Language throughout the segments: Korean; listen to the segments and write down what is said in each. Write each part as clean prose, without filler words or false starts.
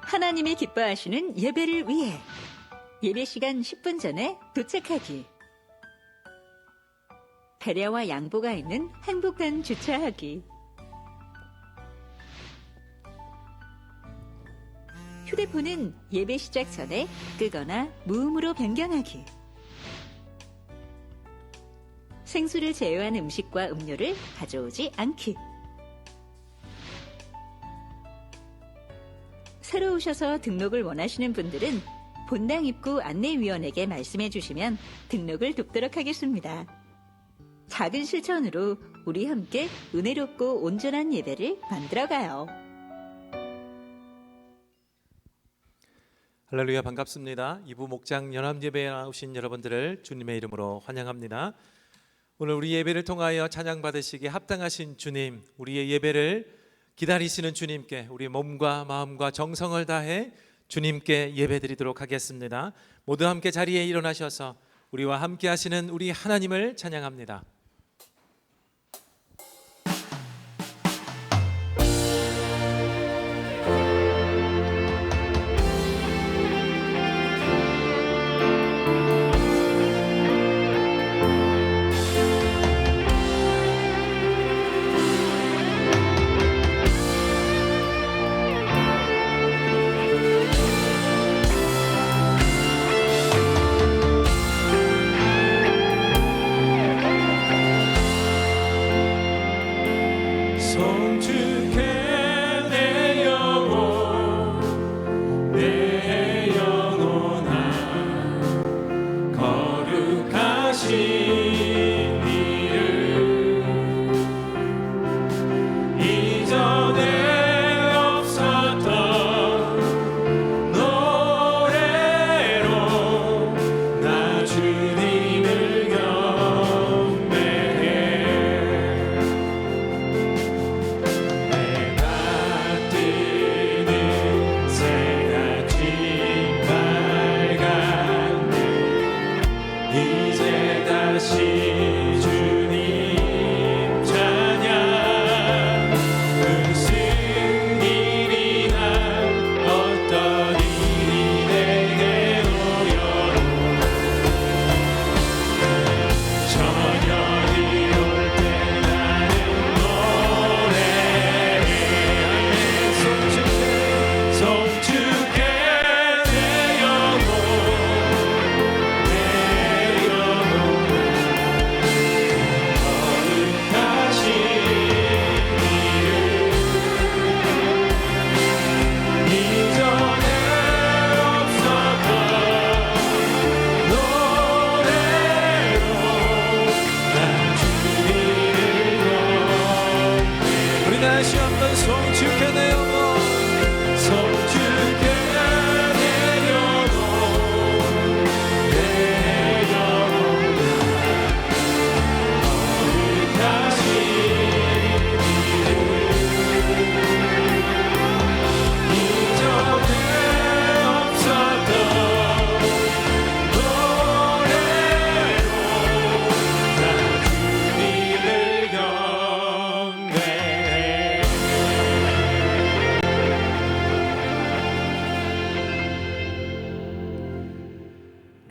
하나님이 기뻐하시는 예배를 위해 예배 시간 10분 전에 도착하기. 배려와 양보가 있는 행복한 주차하기. 휴대폰은 예배 시작 전에 끄거나 무음으로 변경하기. 생수를 제외한 음식과 음료를 가져오지 않기. 새로 오셔서 등록을 원하시는 분들은 본당 입구 안내위원에게 말씀해 주시면 등록을 돕도록 하겠습니다. 작은 실천으로 우리 함께 은혜롭고 온전한 예배를 만들어가요. 할렐루야, 반갑습니다. 이부 목장 연합예배에 나오신 여러분들을 주님의 이름으로 환영합니다. 오늘 우리 예배를 통하여 찬양 받으시기에 합당하신 주님, 우리의 예배를 기다리시는 주님께 우리 몸과 마음과 정성을 다해 주님께 예배드리도록 하겠습니다. 모두 함께 자리에 일어나셔서 우리와 함께 하시는 우리 하나님을 찬양합니다.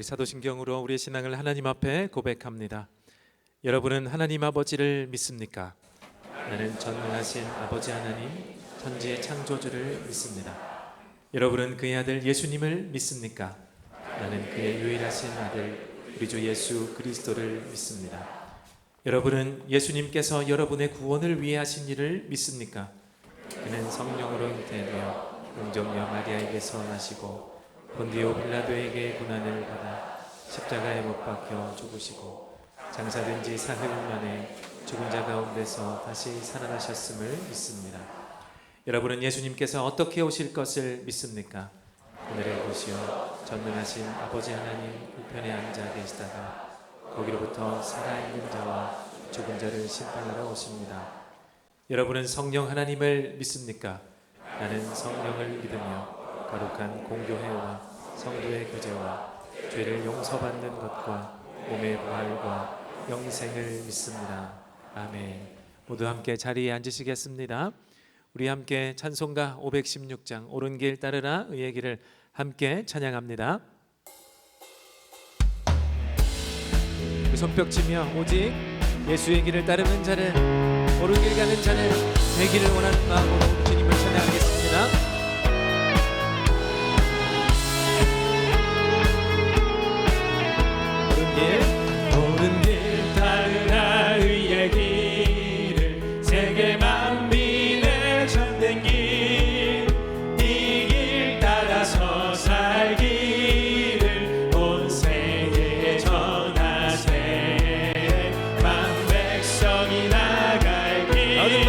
사도신경으로 우리의 신앙을 하나님 앞에 고백합니다. 여러분은 하나님 아버지를 믿습니까? 나는 전능하신 아버지 하나님, 천지의 창조주를 믿습니다. 여러분은 그의 아들 예수님을 믿습니까? 나는 그의 유일하신 아들 우리 주 예수 그리스도를 믿습니다. 여러분은 예수님께서 여러분의 구원을 위해 하신 일을 믿습니까? 그는 성령으로 잉태되어 동정녀 마리아에게서 나시고 본디오 빌라도에게 고난을 받아 십자가에 못 박혀 죽으시고 장사된 지 사흘 만에 죽은 자 가운데서 다시 살아나셨음을 믿습니다. 여러분은 예수님께서 어떻게 오실 것을 믿습니까? 하늘에 보시어 전능하신 아버지 하나님 우편에 앉아 계시다가 거기로부터 살아있는 자와 죽은 자를 심판하러 오십니다. 여러분은 성령 하나님을 믿습니까? 나는 성령을 믿으며 거룩한 공교회와 성도의 교제와 죄를 용서받는 것과 몸의 부활과 영생을 믿습니다. 아멘. 모두 함께 자리에 앉으시겠습니다. 우리 함께 찬송가 516장 오른길 따르라 의의 길을 함께 찬양합니다. 그 손뼉치며 오직 예수의 길을 따르는 자를, 오른길 가는 자를, 되기를 원하는 마음으로 주님을 찬양하겠습니다. 오른길 따르라 의의 길을, 세계 만민의 참된 길, 이 길 따라서 살기를 온 세계에 전하세. 만 백성이 나갈 길, 어둠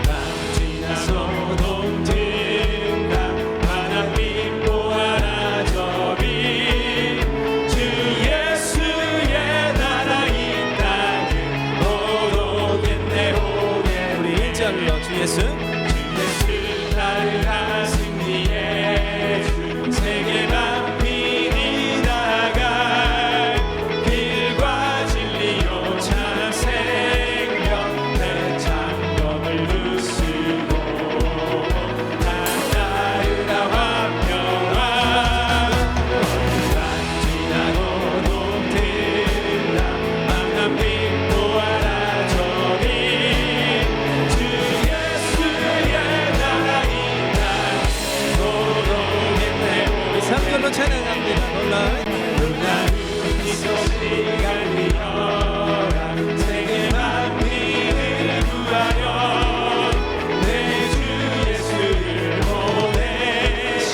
밤 지나서 동등가 하나님 보아라 저기, 주 예수의 나라 이 땅을 모르겠네 오게. 우리 1절로 주 예수 따르라 승리의 주, 세계 만민이 나갈 길과 진리요 참 생명, 내 장벽을 부수고 난 따르라 화평한. 지나고 동틀라 만남 빛 보아라 저기, 주 예수의 나라 이 땅 모르겠네. 우리 3절로 찬양합니다. 놀라운 이 소리가 들려라, 세계 만민을 구하여 내 주 예수를 보내신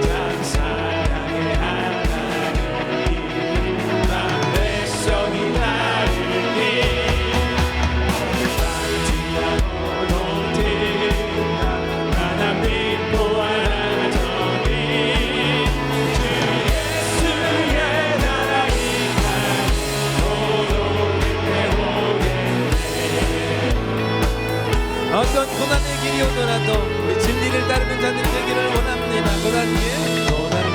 참 사랑의 하나님, 만 백성이 나를 길. 지나고 동틀라 만남 빛 보아라 저기, 주 예수의 나라 이 땅 모르겠네 오겠네. 어떤 고난의 길이 오더라도 우리 진리를 따르는 자들이 되기를 원합니다. 고난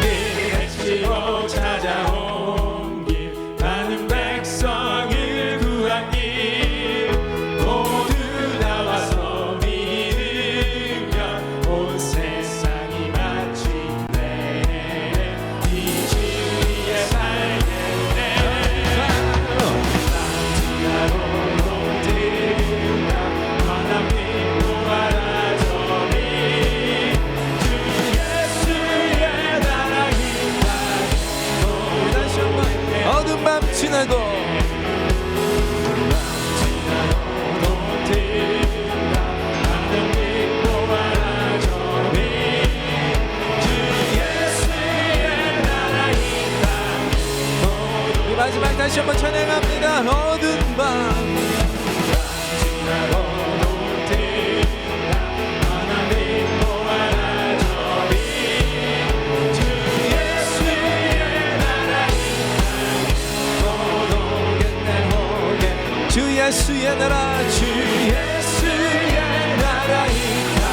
길 해치고 찾아온 길, 많은 백성을 구한 길, 모두 나와서 믿으면 온 세상이 마침내 이 진리에 살겠네. 지나고 동틀라 만남 빛 보아라 저기, 주 예수의 나라 이 땅 모르겠네. 어둠 밤 지나고 동틀라 만남 빛 보아라 저기, 주 예수의 나라 이 땅. 우리 마지막 다시 한번 찬양합니다. 어두운 밤 지나고 동틀라 만남 빛 보아라 저기, 주 예수의 나라 이 땅 모르겠네 오겠네. 주 예수의 나라, 주 예수의 나라 이 땅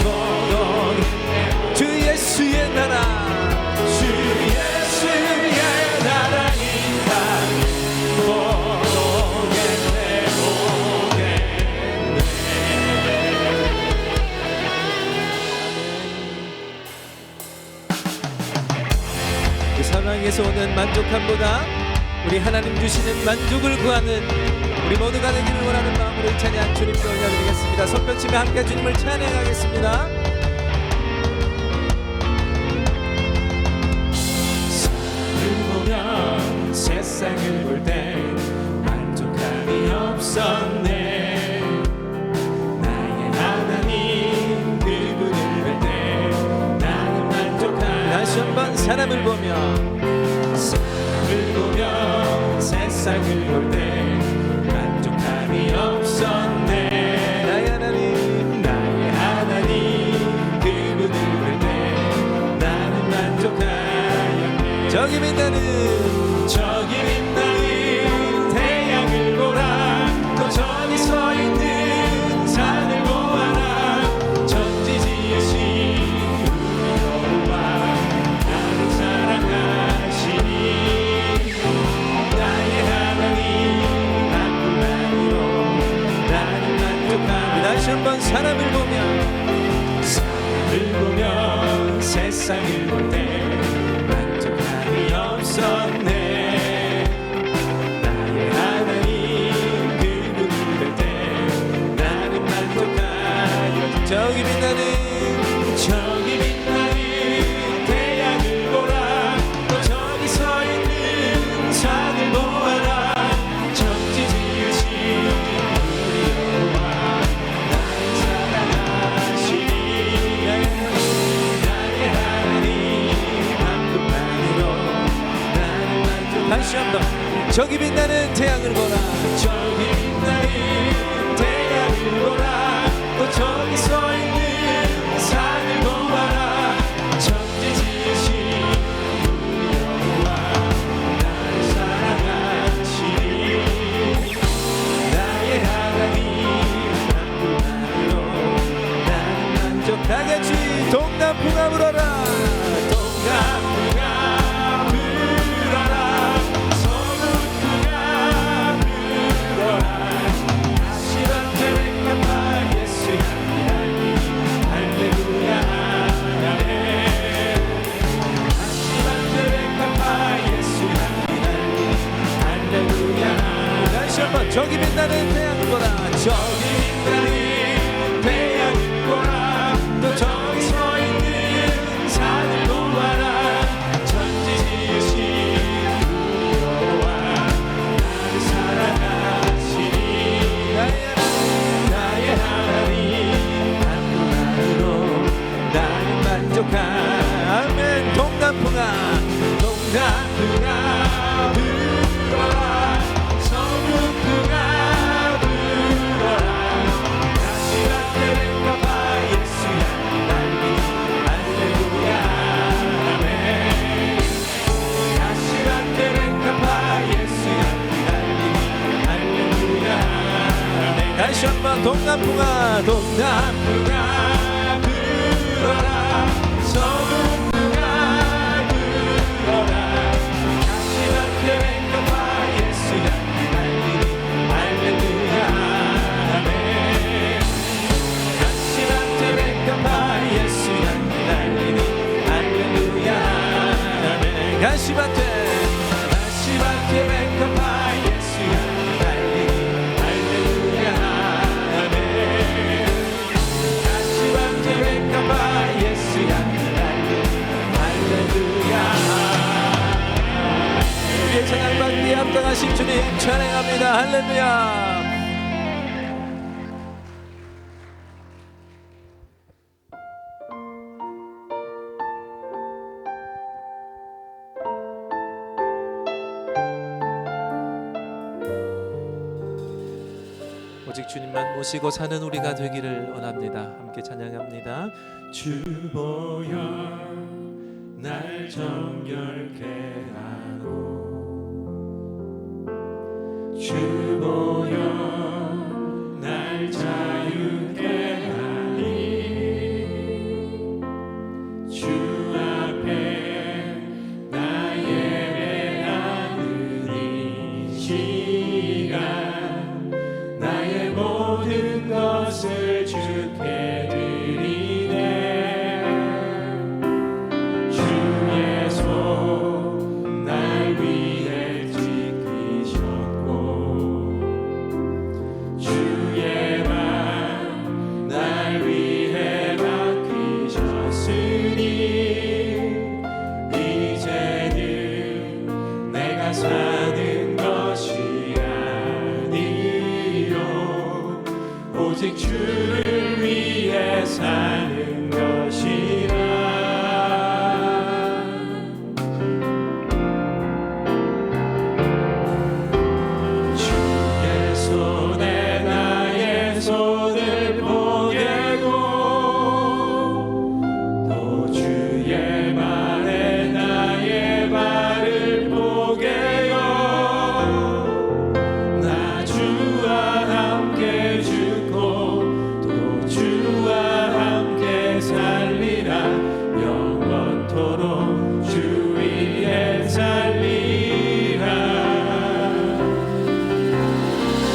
모르겠네. 주 예수의 나라, 주 예수의 나라 이 땅 모르겠네 오겠네. 그 상황에서 오는 만족함보다 우리 하나님 주시는 만족을 구하는 우리 모두가 되기를 원하는 마음으로 이 찬양 주님께 올려드리겠습니다. 손뼉치며 함께 주님을 찬양하겠습니다. 세상을 보면, 세상을 볼 때 만족함이 없었네. 나의 하나님 그분을 볼 때 나는 만족함. 다시 한번 사람을 보며, 사람을 보며 세상을 볼 때 만족함이 없었네. 나의 하나님, 나의 하나님 그분을 볼 때 나는 만족하였네. 저기 빛나는, 저기 빛나는 태양을 보라. 또 저기 서 있는 산을 보아라. 천지 지으신 우리 여호와 나를 사랑하시니, 나의 하나님 저기 빛나는 태양을 보라. 저기 빛나는 태양을 보라. 또 저기 서 있는 산을 보아라. 천지 지으신 우리 여호와 나를 사랑하시니 나의 하나님 한분만으로 나는 만족. 다 같이 동남풍아 불어라. 동남풍아 불어라. 서북풍아 불어라. 아시라테 백합화 예수 향기 할렐루야 아멘. 아시라테 백합화 예수 향기 할렐루야. 다시 한번 저기 빛나는 태양을 보라. 저기 빛나는 태양을 보라. 또 저기 서 있는 산을 보아라. 천지 지으신 우리 여호와 나를 사랑하시니 나의 하나님 한분만으로 나는 만족한. 아멘. 동남풍아 동남풍아 불어라. 서북풍아 불어라. 아시라테 백합화 예수 향기 날리니 할렐루야 아멘. 아시라테 백합화 예수 향기 날리니 할렐루야 아멘. 다시 한번 동남풍아 동남풍아 불어라. 서북풍아 불어라. 아시라테 백합화 예수 향기 날리니 할렐루야 아멘. 아시라테 백합화 예수 향기 날리니 할렐루야 아멘. 가시밭에 가시밭에 백합화 예수 향기 날리니 할렐루야 아멘. 가시밭에 백합화 예수 향기 날리니 할렐루야. 우리의 찬양 받기에 합당하신 주님 찬양합니다. 할렐루야. 오직 주님만 모시고 사는 우리가 되기를 원합니다. 함께 찬양합니다. 주 보여 날 정결케 하고 주 보여 날 자유케 하니 주 앞에 나 예배하는 이 시간 나의 모든 것을 주께 드리네. 주의 손 날 위해 지키셨고 주의 맘 날 위해 맡기셨으니 이제는 내가 사는 것이 아니요 오직 주를 위해 사는 것이라. 주의 손에 나의 손을 보게고 또 주의 발에 나의 발을 보게요. 나 주와 함께 죽고 또 주와 함께 살리라. 영원토록 주 위에 살리라.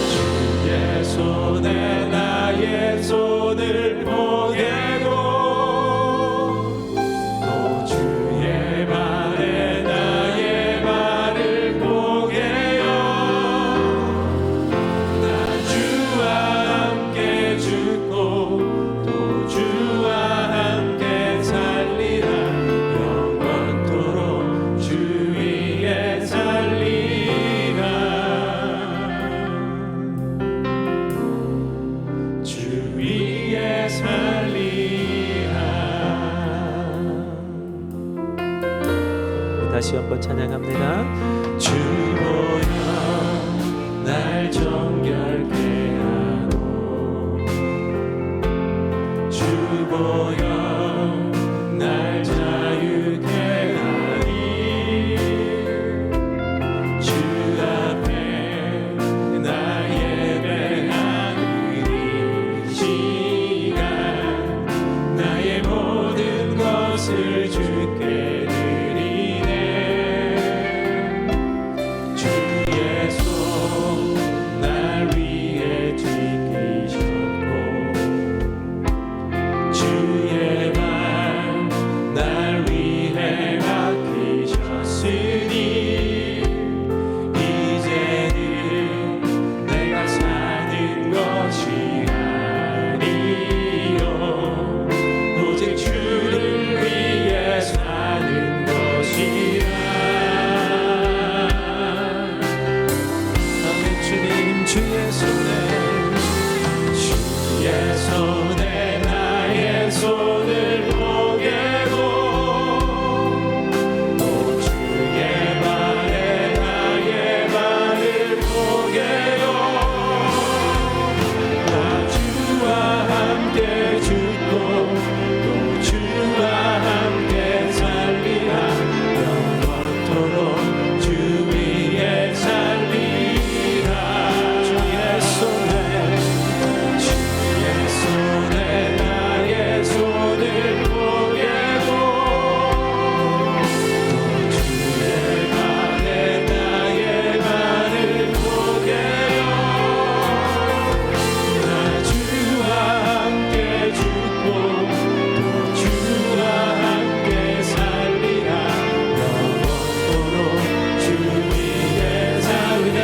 주의 손에 나의 손을 보게고 또 주의 발에 나의 발을 보게요. 나 주와 함께 죽고 또 주와 함께 살리라. 영원토록 주 위에 살리라. 주 위에 살리라. 다시 한번 찬양합니다. 주 보여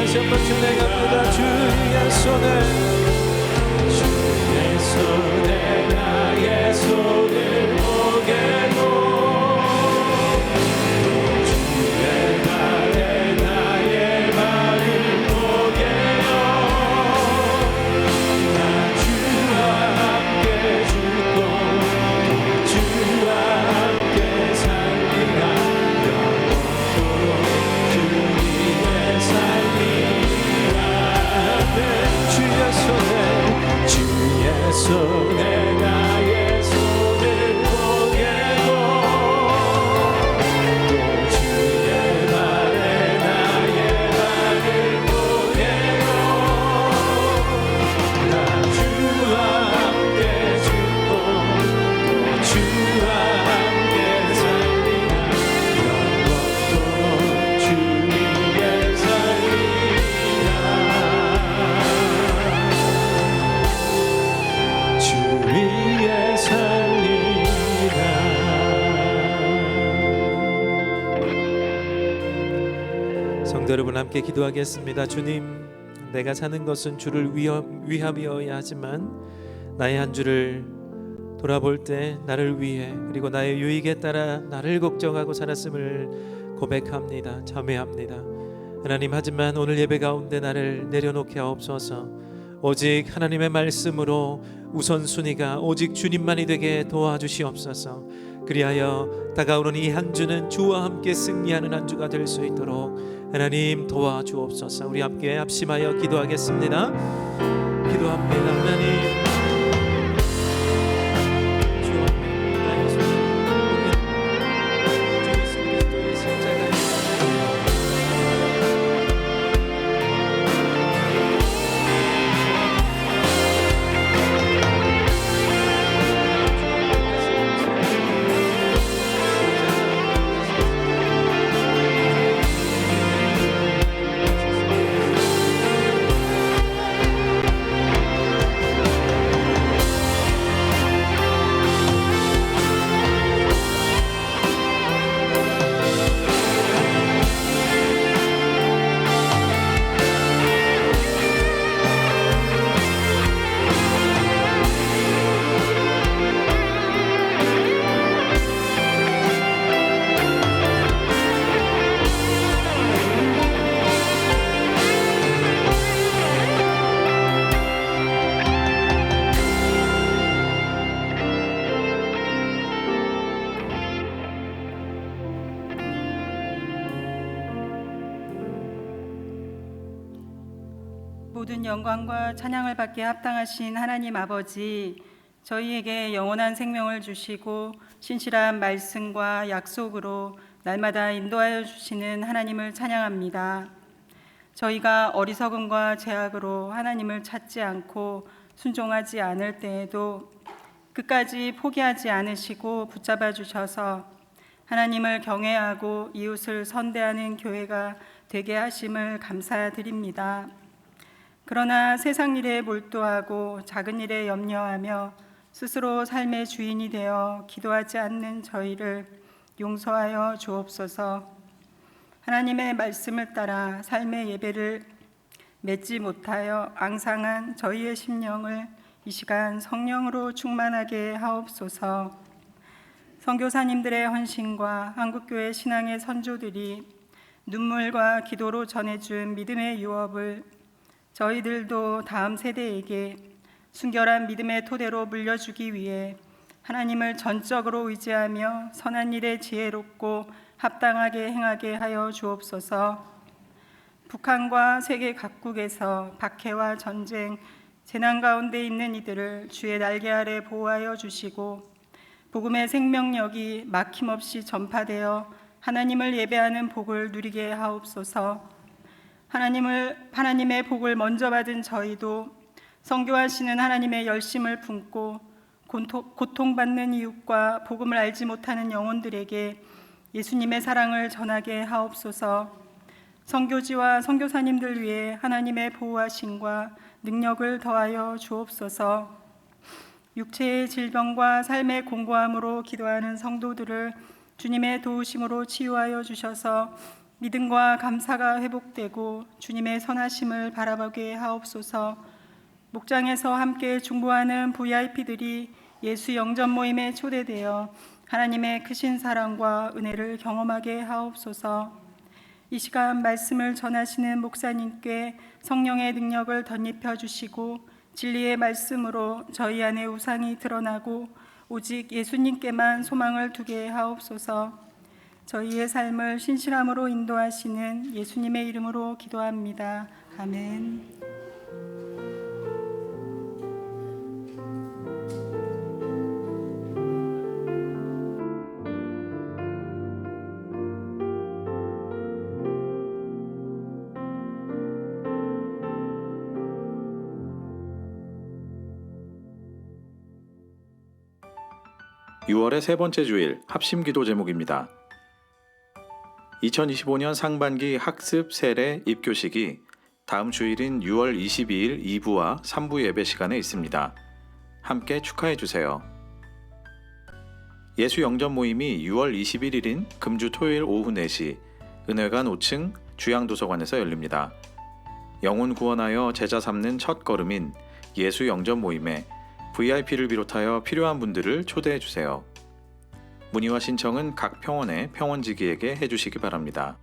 다시 한번 찬양합니다. 주의 손에 주의 손에 나의 손을 보게고 주의 발에 나의 발을 보게요. 나 주와 함께 죽고 또 주와 함께 살리라. 영원토록 주 위에 살리라. 주의 손에 나의 손을 보게고 또 주의 발에 나의 발을 보게고 나 주와 함께 죽고 또 주와 함께 살리라. 영원토록 주 위에 살리라. 주 위에 살리라. 성도 여러분 함께 기도하겠습니다. 주님, 내가 사는 것은 주를 위함이어야 하지만 나의 한 주를 돌아볼 때 나를 위해 그리고 나의 유익에 따라 나를 걱정하고 살았음을 고백합니다. 자매합니다. 하나님, 하지만 오늘 예배 가운데 나를 내려놓게 하옵소서. 오직 하나님의 말씀으로 우선순위가 오직 주님만이 되게 도와주시옵소서. 그리하여 다가오는 이 한 주는 주와 함께 승리하는 한 주가 될 수 있도록 하나님 도와주옵소서. 우리 함께 합심하여 기도하겠습니다. 기도합니다. 하나님, 주와 나의 손을 주 예수 그리스도의 십자가에 모든 영광과 찬양을 받게 합당하신 하나님 아버지, 저희에게 영원한 생명을 주시고 신실한 말씀과 약속으로 날마다 인도하여 주시는 하나님을 찬양합니다. 저희가 어리석음과 죄악으로 하나님을 찾지 않고 순종하지 않을 때에도 끝까지 포기하지 않으시고 붙잡아 주셔서 하나님을 경외하고 이웃을 선대하는 교회가 되게 하심을 감사드립니다. 그러나 세상 일에 몰두하고 작은 일에 염려하며 스스로 삶의 주인이 되어 기도하지 않는 저희를 용서하여 주옵소서. 하나님의 말씀을 따라 삶의 예배를 맺지 못하여 앙상한 저희의 심령을 이 시간 성령으로 충만하게 하옵소서. 선교사님들의 헌신과 한국교회 신앙의 선조들이 눈물과 기도로 전해준 믿음의 유업을 저희들도 다음 세대에게 순결한 믿음의 토대로 물려주기 위해 하나님을 전적으로 의지하며 선한 일에 지혜롭고 합당하게 행하게 하여 주옵소서. 북한과 세계 각국에서 박해와 전쟁, 재난 가운데 있는 이들을 주의 날개 아래 보호하여 주시고 복음의 생명력이 막힘없이 전파되어 하나님을 예배하는 복을 누리게 하옵소서. 하나님의 복을 먼저 받은 저희도 선교하시는 하나님의 열심을 품고 고통받는 이웃과 복음을 알지 못하는 영혼들에게 예수님의 사랑을 전하게 하옵소서. 선교지와 선교사님들 위해 하나님의 보호하심과 능력을 더하여 주옵소서. 육체의 질병과 삶의 공고함으로 기도하는 성도들을 주님의 도우심으로 치유하여 주셔서 믿음과 감사가 회복되고 주님의 선하심을 바라보게 하옵소서. 목장에서 함께 중보하는 VIP들이 예수 영접 모임에 초대되어 하나님의 크신 사랑과 은혜를 경험하게 하옵소서. 이 시간 말씀을 전하시는 목사님께 성령의 능력을 덧입혀 주시고 진리의 말씀으로 저희 안에 우상이 드러나고 오직 예수님께만 소망을 두게 하옵소서. 저희의 삶을 신실함으로 인도하시는 예수님의 이름으로 기도합니다. 아멘. 6월의 세 번째 주일 합심 기도 제목입니다. 2025년 상반기 학습 세례 입교식이 다음 주일인 6월 22일 2부와 3부 예배 시간에 있습니다. 함께 축하해 주세요. 예수 영접 모임이 6월 21일인 금주 토요일 오후 4시 은혜관 5층 주양도서관에서 열립니다. 영혼 구원하여 제자 삼는 첫 걸음인 예수 영접 모임에 VIP를 비롯하여 필요한 분들을 초대해 주세요. 문의와 신청은 각 평원의 평원지기에게 해주시기 바랍니다.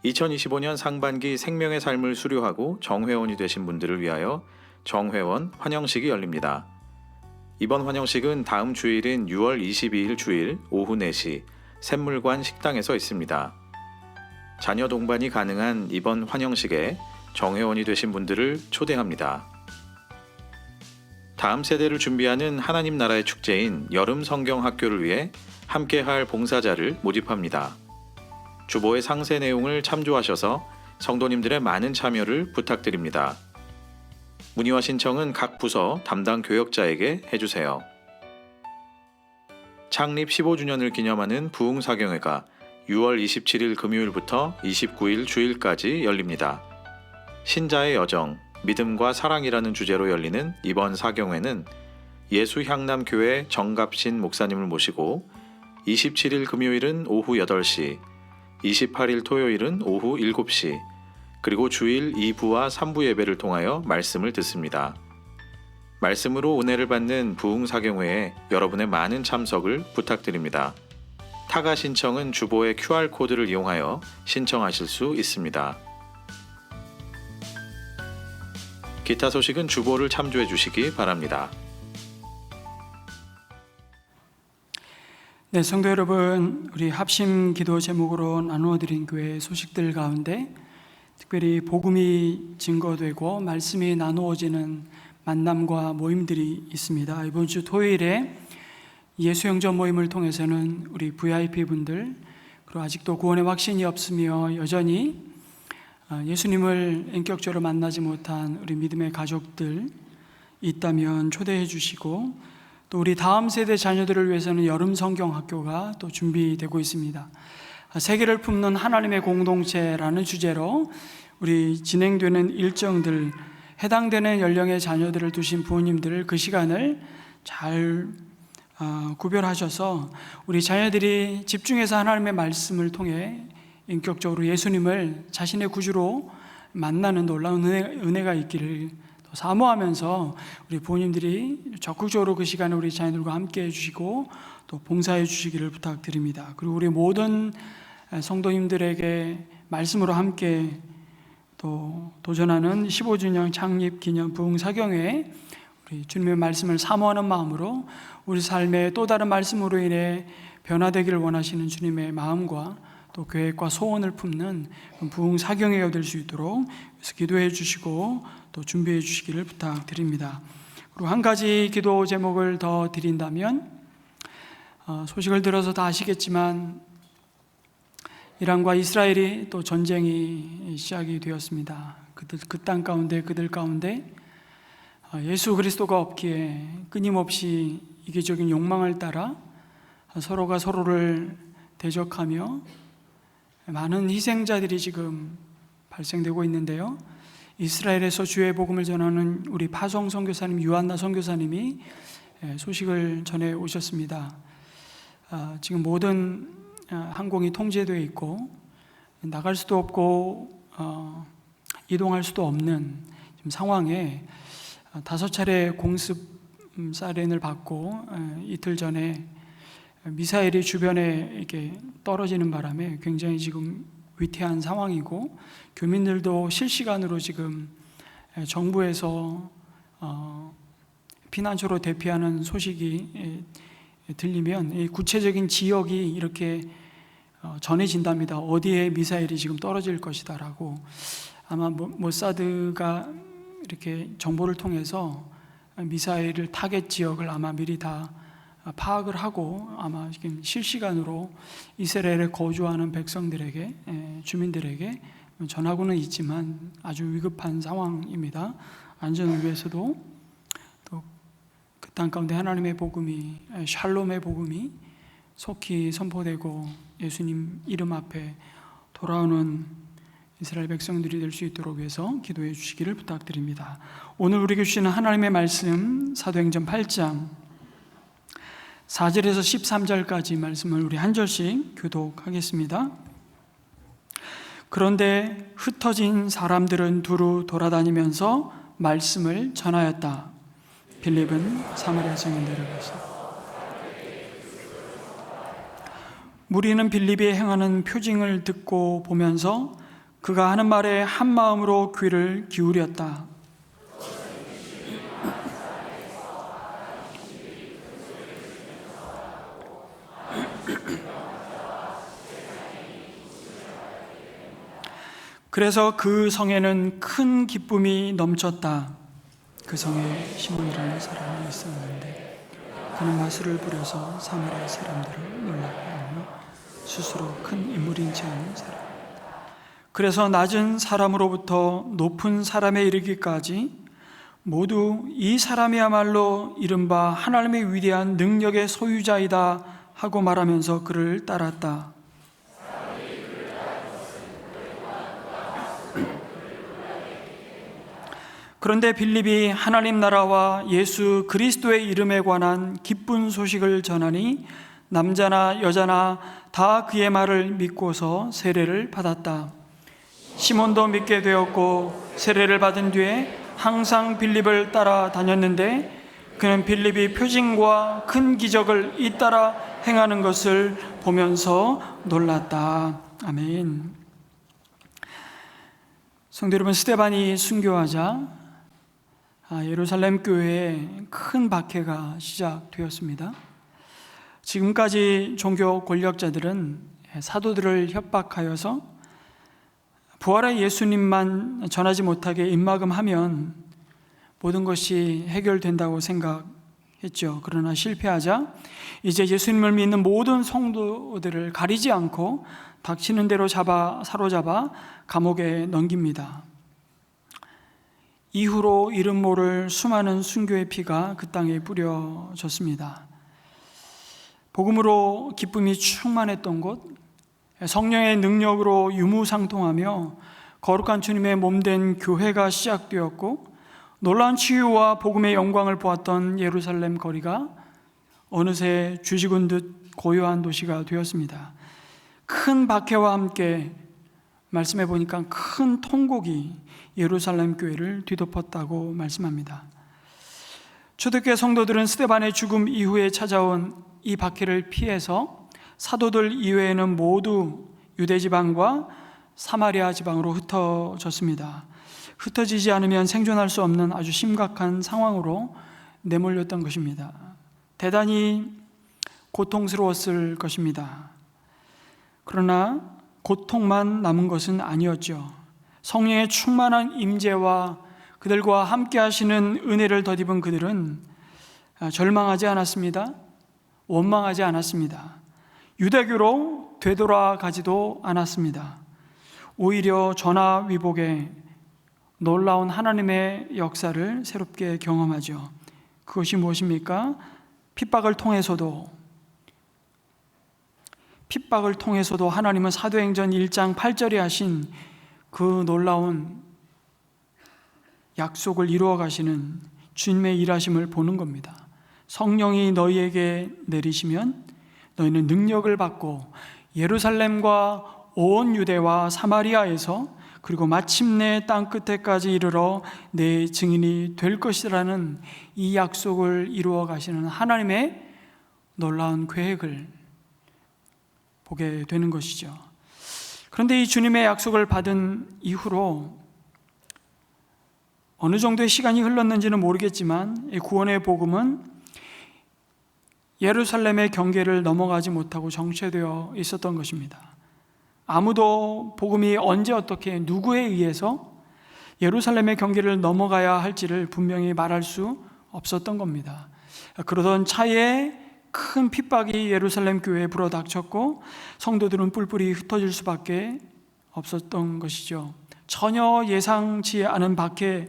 2025년 상반기 생명의 삶을 수료하고 정회원이 되신 분들을 위하여 정회원 환영식이 열립니다. 이번 환영식은 다음 주일인 6월 22일 주일 오후 4시 샘물관 식당에서 있습니다. 자녀 동반이 가능한 이번 환영식에 정회원이 되신 분들을 초대합니다. 다음 세대를 준비하는 하나님 나라의 축제인 여름 성경 학교를 위해 함께할 봉사자를 모집합니다. 주보의 상세 내용을 참조하셔서 성도님들의 많은 참여를 부탁드립니다. 문의와 신청은 각 부서 담당 교역자에게 해주세요. 창립 15주년을 기념하는 부흥사경회가 6월 27일 금요일부터 29일 주일까지 열립니다. 신자의 여정, 믿음과 사랑이라는 주제로 열리는 이번 사경회는 예수 향남교회 정갑신 목사님을 모시고 27일 금요일은 오후 8시, 28일 토요일은 오후 7시, 그리고 주일 2부와 3부 예배를 통하여 말씀을 듣습니다. 말씀으로 은혜를 받는 부흥사경회에 여러분의 많은 참석을 부탁드립니다. 타가 신청은 주보의 QR코드를 이용하여 신청하실 수 있습니다. 기타 소식은 주보를 참조해 주시기 바랍니다. 네, 성도 여러분, 우리 합심 기도 제목으로 나누어 드린 교회 소식들 가운데 특별히 복음이 증거되고 말씀이 나누어지는 만남과 모임들이 있습니다. 이번 주 토요일에 예수 영접 모임을 통해서는 우리 VIP 분들, 그리고 아직도 구원의 확신이 없으며 여전히 예수님을 인격적으로 만나지 못한 우리 믿음의 가족들 있다면 초대해 주시고, 또 우리 다음 세대 자녀들을 위해서는 여름 성경 학교가 또 준비되고 있습니다. 세계를 품는 하나님의 공동체라는 주제로 우리 진행되는 일정들, 해당되는 연령의 자녀들을 두신 부모님들 그 시간을 잘 구별하셔서 우리 자녀들이 집중해서 하나님의 말씀을 통해 인격적으로 예수님을 자신의 구주로 만나는 놀라운 은혜가 있기를 또 사모하면서 우리 부모님들이 적극적으로 그 시간에 우리 자녀들과 함께 해주시고 또 봉사해 주시기를 부탁드립니다. 그리고 우리 모든 성도님들에게 말씀으로 함께 또 도전하는 15주년 창립 기념 부흥사경회, 우리 주님의 말씀을 사모하는 마음으로 우리 삶의 또 다른 말씀으로 인해 변화되기를 원하시는 주님의 마음과 또 계획과 소원을 품는 부흥사경회가 될 수 있도록 기도해 주시고 또 준비해 주시기를 부탁드립니다. 그리고 한 가지 기도 제목을 더 드린다면, 소식을 들어서 다 아시겠지만 이란과 이스라엘이 또 전쟁이 시작이 되었습니다. 그 땅 가운데, 그들 가운데 예수 그리스도가 없기에 끊임없이 이기적인 욕망을 따라 서로가 서로를 대적하며 많은 희생자들이 지금 발생되고 있는데요. 이스라엘에서 주의 복음을 전하는 우리 파송 선교사님 유한나 선교사님이 소식을 전해 오셨습니다. 지금 모든 항공이 통제되어 있고 나갈 수도 없고 이동할 수도 없는 지금 상황에 5차례 공습 사이렌을 받고 이틀 전에 미사일이 주변에 이렇게 떨어지는 바람에 굉장히 지금 위태한 상황이고, 교민들도 실시간으로 지금 정부에서 피난처로 대피하는 소식이 들리면 이 구체적인 지역이 이렇게 전해진답니다. 어디에 미사일이 지금 떨어질 것이다라고. 아마 모사드가 이렇게 정보를 통해서 미사일을 타겟 지역을 아마 미리 다 파악을 하고 아마 지금 실시간으로 이스라엘에 거주하는 백성들에게, 주민들에게 전하고는 있지만 아주 위급한 상황입니다. 안전을 위해서도 또 그 땅 가운데 하나님의 복음이, 샬롬의 복음이 속히 선포되고 예수님 이름 앞에 돌아오는 이스라엘 백성들이 될 수 있도록 위해서 기도해 주시기를 부탁드립니다. 오늘 우리에게 주시는 하나님의 말씀, 사도행전 8장 4절에서 13절까지 말씀을 우리 한 절씩 교독하겠습니다. 그런데 흩어진 사람들은 두루 돌아다니면서 말씀을 전하였다. 빌립은 사마리아 성에 내려가서 무리는 빌립이 행하는 표징을 듣고 보면서 그가 하는 말에 한 마음으로 귀를 기울였다. 그래서 그 성에는 큰 기쁨이 넘쳤다. 그 성에 시몬이라는 사람이 있었는데 그는 마술을 부려서 사마리아 사람들을 놀라게 하며 스스로 큰 인물인 지 않은 사람. 그래서 낮은 사람으로부터 높은 사람에 이르기까지 모두 이 사람이야말로 이른바 하나님의 위대한 능력의 소유자이다 하고 말하면서 그를 따랐다. 그런데 빌립이 하나님 나라와 예수 그리스도의 이름에 관한 기쁜 소식을 전하니 남자나 여자나 다 그의 말을 믿고서 세례를 받았다. 시몬도 믿게 되었고 세례를 받은 뒤에 항상 빌립을 따라 다녔는데 그는 빌립이 표징과 큰 기적을 잇따라 행하는 것을 보면서 놀랐다. 아멘. 성도 여러분, 스데반이 순교하자 예루살렘 교회에 큰 박해가 시작되었습니다. 지금까지 종교 권력자들은 사도들을 협박하여서 부활의 예수님만 전하지 못하게 입막음하면 모든 것이 해결된다고 생각했죠. 그러나 실패하자 이제 예수님을 믿는 모든 성도들을 가리지 않고 닥치는 대로 사로잡아 감옥에 넘깁니다. 이후로 이름 모를 수많은 순교의 피가 그 땅에 뿌려졌습니다. 복음으로 기쁨이 충만했던 곳, 성령의 능력으로 유무상통하며 거룩한 주님의 몸된 교회가 시작되었고 놀라운 치유와 복음의 영광을 보았던 예루살렘 거리가 어느새 주지군 듯 고요한 도시가 되었습니다. 큰 박해와 함께 말씀해 보니까 큰 통곡이 예루살렘 교회를 뒤덮었다고 말씀합니다. 초대교회 성도들은 스데반의 죽음 이후에 찾아온 이 박해를 피해서 사도들 이외에는 모두 유대 지방과 사마리아 지방으로 흩어졌습니다. 흩어지지 않으면 생존할 수 없는 아주 심각한 상황으로 내몰렸던 것입니다. 대단히 고통스러웠을 것입니다. 그러나 고통만 남은 것은 아니었죠. 성령의 충만한 임재와 그들과 함께 하시는 은혜를 덧입은 그들은 절망하지 않았습니다. 원망하지 않았습니다. 유대교로 되돌아가지도 않았습니다. 오히려 전화위복에 놀라운 하나님의 역사를 새롭게 경험하죠. 그것이 무엇입니까? 핍박을 통해서도 하나님은 사도행전 1장 8절에 하신 그 놀라운 약속을 이루어 가시는 주님의 일하심을 보는 겁니다. 성령이 너희에게 내리시면 너희는 능력을 받고 예루살렘과 온 유대와 사마리아에서 그리고 마침내 땅끝에까지 이르러 내 증인이 될 것이라는 이 약속을 이루어 가시는 하나님의 놀라운 계획을 보게 되는 것이죠. 그런데 이 주님의 약속을 받은 이후로 어느 정도의 시간이 흘렀는지는 모르겠지만 이 구원의 복음은 예루살렘의 경계를 넘어가지 못하고 정체되어 있었던 것입니다. 아무도 복음이 언제 어떻게 누구에 의해서 예루살렘의 경계를 넘어가야 할지를 분명히 말할 수 없었던 겁니다. 그러던 차에 큰 핍박이 예루살렘 교회에 불어닥쳤고 성도들은 뿔뿔이 흩어질 수밖에 없었던 것이죠. 전혀 예상치 않은 박해에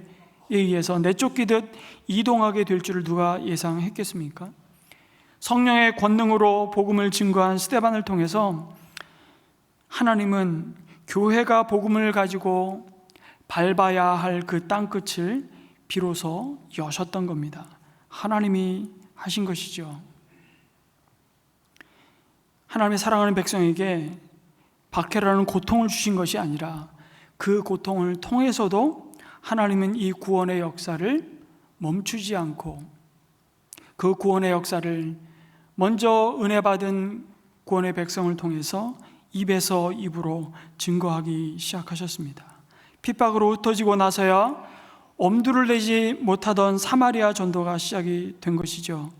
의해서 내쫓기듯 이동하게 될 줄을 누가 예상했겠습니까? 성령의 권능으로 복음을 증거한 스데반을 통해서 하나님은 교회가 복음을 가지고 밟아야 할 그 땅끝을 비로소 여셨던 겁니다. 하나님이 하신 것이죠. 하나님의 사랑하는 백성에게 박해라는 고통을 주신 것이 아니라 그 고통을 통해서도 하나님은 이 구원의 역사를 멈추지 않고 그 구원의 역사를 먼저 은혜 받은 구원의 백성을 통해서 입에서 입으로 증거하기 시작하셨습니다. 핍박으로 흩어지고 나서야 엄두를 내지 못하던 사마리아 전도가 시작이 된 것이죠.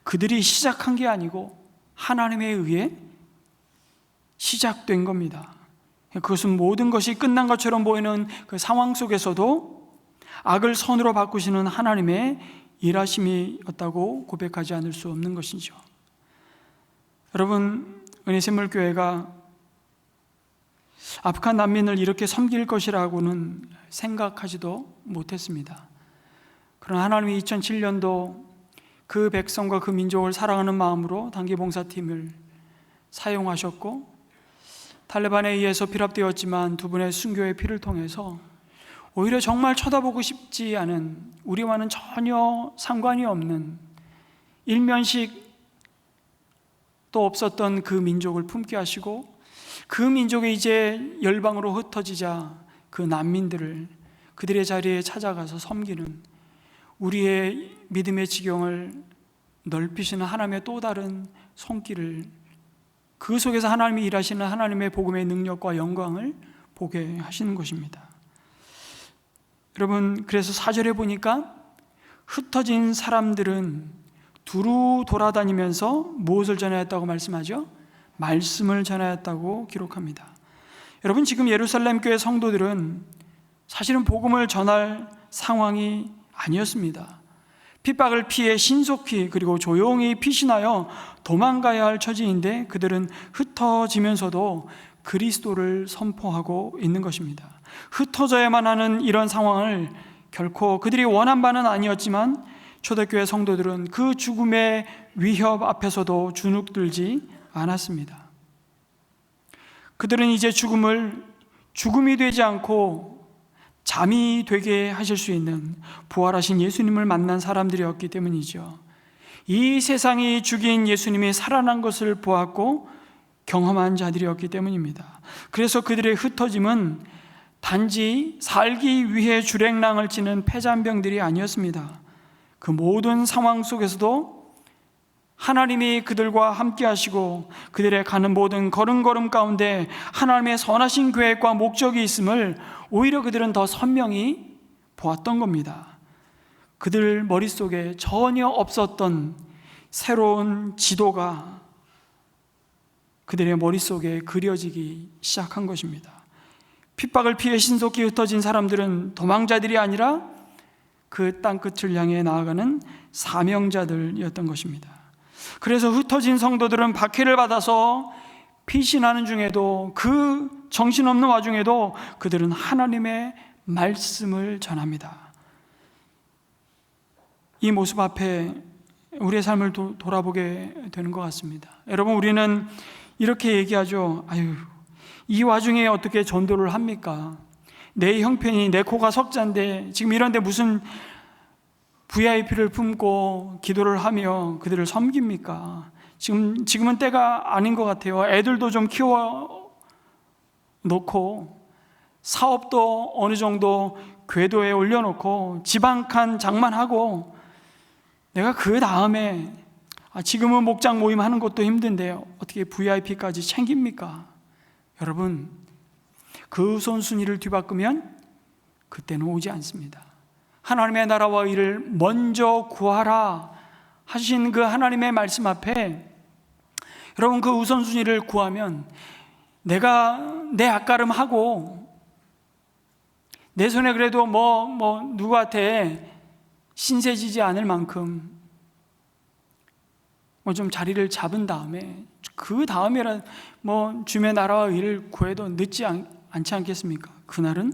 그들이 시작한 게 아니고 하나님에 의해 시작된 겁니다. 그것은 모든 것이 끝난 것처럼 보이는 그 상황 속에서도 악을 선으로 바꾸시는 하나님의 일하심이었다고 고백하지 않을 수 없는 것이죠. 여러분, 은혜샘물교회가 아프간 난민을 이렇게 섬길 것이라고는 생각하지도 못했습니다. 그러나 하나님이 2007년도 그 백성과 그 민족을 사랑하는 마음으로 단기봉사팀을 사용하셨고 탈레반에 의해서 피랍되었지만 두 분의 순교의 피를 통해서 오히려 정말 쳐다보고 싶지 않은, 우리와는 전혀 상관이 없는, 일면식 또 없었던 그 민족을 품게 하시고 그 민족이 이제 열방으로 흩어지자 그 난민들을 그들의 자리에 찾아가서 섬기는 우리의 믿음의 지경을 넓히시는 하나님의 또 다른 손길을, 그 속에서 하나님이 일하시는 하나님의 복음의 능력과 영광을 보게 하시는 것입니다. 여러분, 그래서 4절에 보니까 흩어진 사람들은 두루 돌아다니면서 무엇을 전하였다고 말씀하죠? 말씀을 전하였다고 기록합니다. 여러분, 지금 예루살렘 교회 성도들은 사실은 복음을 전할 상황이 아니었습니다. 핍박을 피해 신속히 그리고 조용히 피신하여 도망가야 할 처지인데 그들은 흩어지면서도 그리스도를 선포하고 있는 것입니다. 흩어져야만 하는 이런 상황을 결코 그들이 원한 바는 아니었지만 초대교회 성도들은 그 죽음의 위협 앞에서도 주눅들지 않았습니다. 그들은 이제 죽음을 죽음이 되지 않고 잠이 되게 하실 수 있는 부활하신 예수님을 만난 사람들이었기 때문이죠. 이 세상이 죽인 예수님이 살아난 것을 보았고 경험한 자들이었기 때문입니다. 그래서 그들의 흩어짐은 단지 살기 위해 주랭랑을 치는 패잔병들이 아니었습니다. 그 모든 상황 속에서도 하나님이 그들과 함께 하시고 그들의 가는 모든 걸음걸음 가운데 하나님의 선하신 계획과 목적이 있음을 오히려 그들은 더 선명히 보았던 겁니다. 그들 머릿속에 전혀 없었던 새로운 지도가 그들의 머릿속에 그려지기 시작한 것입니다. 핍박을 피해 신속히 흩어진 사람들은 도망자들이 아니라 그 땅끝을 향해 나아가는 사명자들이었던 것입니다. 그래서 흩어진 성도들은 박해를 받아서 피신하는 중에도, 그 정신없는 와중에도 그들은 하나님의 말씀을 전합니다. 이 모습 앞에 우리의 삶을 돌아보게 되는 것 같습니다. 여러분, 우리는 이렇게 얘기하죠. 아유, 이 와중에 어떻게 전도를 합니까? 내 형편이, 내 코가 석잔데 지금 이런데 무슨 VIP를 품고 기도를 하며 그들을 섬깁니까? 지금은 때가 아닌 것 같아요. 애들도 좀 키워 놓고 사업도 어느 정도 궤도에 올려놓고 집 한 칸 장만하고 내가 그 다음에 지금은 목장 모임 하는 것도 힘든데 어떻게 VIP까지 챙깁니까? 여러분, 그 우선순위를 뒤바꾸면 그때는 오지 않습니다. 하나님의 나라와 의를 먼저 구하라 하신 그 하나님의 말씀 앞에 여러분 그 우선순위를 구하면 내가 내 앞가름하고 내 손에 그래도 누구한테 신세지지 않을 만큼 좀 자리를 잡은 다음에 그 다음에라 주의 나라와 의를 구해도 늦지 않지 않겠습니까? 그날은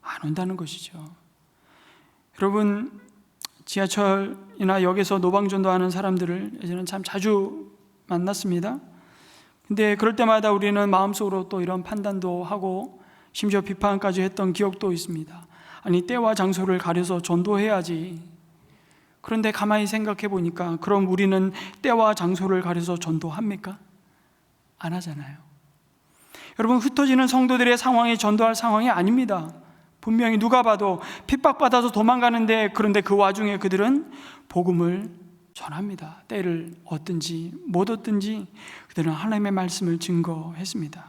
안 온다는 것이죠. 여러분, 지하철이나 역에서 노방전도하는 사람들을 예전에 참 자주 만났습니다. 근데 그럴 때마다 우리는 마음속으로 또 이런 판단도 하고 심지어 비판까지 했던 기억도 있습니다. 아니, 때와 장소를 가려서 전도해야지. 그런데 가만히 생각해 보니까 그럼 우리는 때와 장소를 가려서 전도합니까? 안 하잖아요. 여러분, 흩어지는 성도들의 상황이 전도할 상황이 아닙니다. 분명히 누가 봐도 핍박받아서 도망가는데, 그런데 그 와중에 그들은 복음을 전합니다. 때를 얻든지 못 얻든지 그들은 하나님의 말씀을 증거했습니다.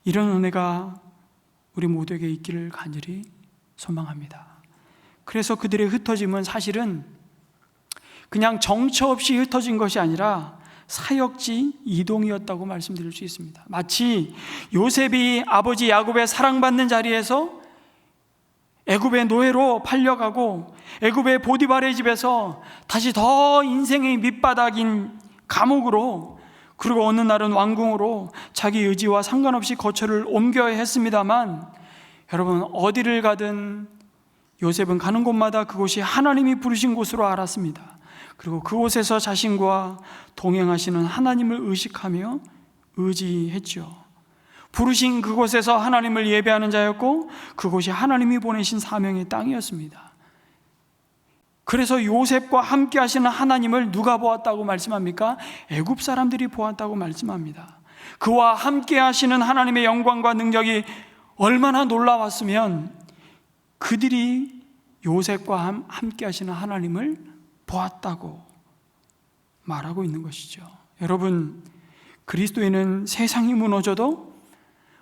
이런 은혜가 우리 모두에게 있기를 간절히 소망합니다. 그래서 그들의 흩어짐은 사실은 그냥 정처 없이 흩어진 것이 아니라 사역지 이동이었다고 말씀드릴 수 있습니다. 마치 요셉이 아버지 야곱의 사랑받는 자리에서 애굽의 노예로 팔려가고 애굽의 보디발의 집에서 다시 더 인생의 밑바닥인 감옥으로, 그리고 어느 날은 왕궁으로 자기 의지와 상관없이 거처를 옮겨야 했습니다만, 여러분, 어디를 가든 요셉은 가는 곳마다 그곳이 하나님이 부르신 곳으로 알았습니다. 그리고 그곳에서 자신과 동행하시는 하나님을 의식하며 의지했죠. 부르신 그곳에서 하나님을 예배하는 자였고 그곳이 하나님이 보내신 사명의 땅이었습니다. 그래서 요셉과 함께 하시는 하나님을 누가 보았다고 말씀합니까? 애굽 사람들이 보았다고 말씀합니다. 그와 함께 하시는 하나님의 영광과 능력이 얼마나 놀라웠으면 그들이 요셉과 함께 하시는 하나님을 보았다고 말하고 있는 것이죠. 여러분, 그리스도인은 세상이 무너져도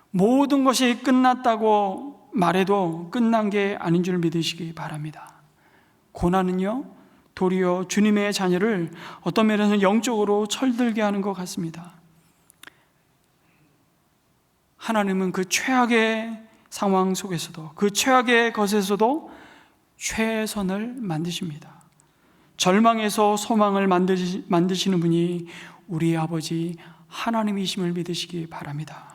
모든 것이 끝났다고 말해도 끝난 게 아닌 줄 믿으시기 바랍니다. 고난은요, 도리어 주님의 자녀를 어떤 면에서는 영적으로 철들게 하는 것 같습니다. 하나님은 그 최악의 상황 속에서도, 그 최악의 것에서도 최선을 만드십니다. 절망에서 소망을 만드시는 분이 우리 아버지 하나님이심을 믿으시기 바랍니다.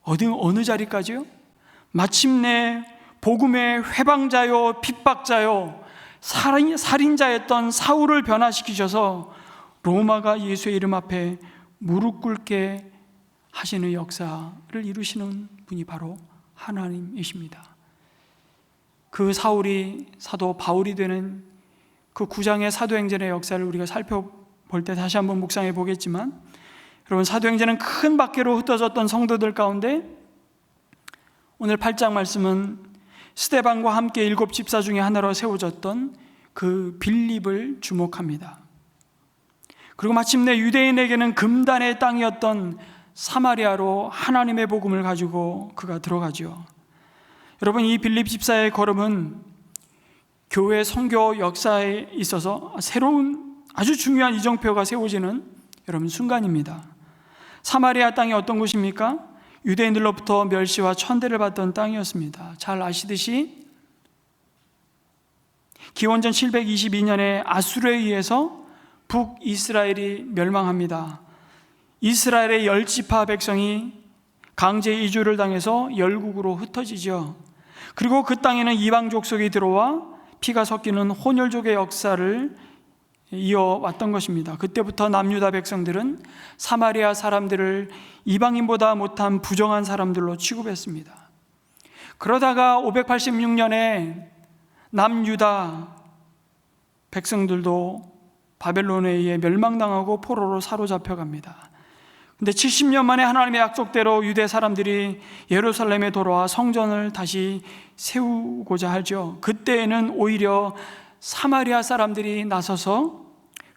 어느 자리까지요? 마침내 복음의 회방자요, 핍박자요, 살인자였던 사울을 변화시키셔서 로마가 예수의 이름 앞에 무릎 꿇게 하시는 역사를 이루시는 분이 바로 하나님이십니다. 그 사울이 사도 바울이 되는 그 9장의 사도행전의 역사를 우리가 살펴볼 때 다시 한번 묵상해 보겠지만, 여러분, 사도행전은 큰 박해로 흩어졌던 성도들 가운데 오늘 8장 말씀은 스데반과 함께 7 집사 중에 하나로 세워졌던 그 빌립을 주목합니다. 그리고 마침내 유대인에게는 금단의 땅이었던 사마리아로 하나님의 복음을 가지고 그가 들어가죠. 여러분, 이 빌립 집사의 걸음은 교회 선교 역사에 있어서 새로운 아주 중요한 이정표가 세워지는 여러분 순간입니다. 사마리아 땅이 어떤 곳입니까? 유대인들로부터 멸시와 천대를 받던 땅이었습니다. 잘 아시듯이 기원전 722년에 아수르에 의해서 북이스라엘이 멸망합니다. 이스라엘의 10지파 백성이 강제 이주를 당해서 열국으로 흩어지죠. 그리고 그 땅에는 이방 족속이 들어와 피가 섞이는 혼혈족의 역사를 이어왔던 것입니다. 그때부터 남유다 백성들은 사마리아 사람들을 이방인보다 못한 부정한 사람들로 취급했습니다. 그러다가 586년에 남유다 백성들도 바벨론에 의해 멸망당하고 포로로 사로잡혀갑니다. 근데 70년 만에 하나님의 약속대로 유대 사람들이 예루살렘에 돌아와 성전을 다시 세우고자 하죠. 그때에는 오히려 사마리아 사람들이 나서서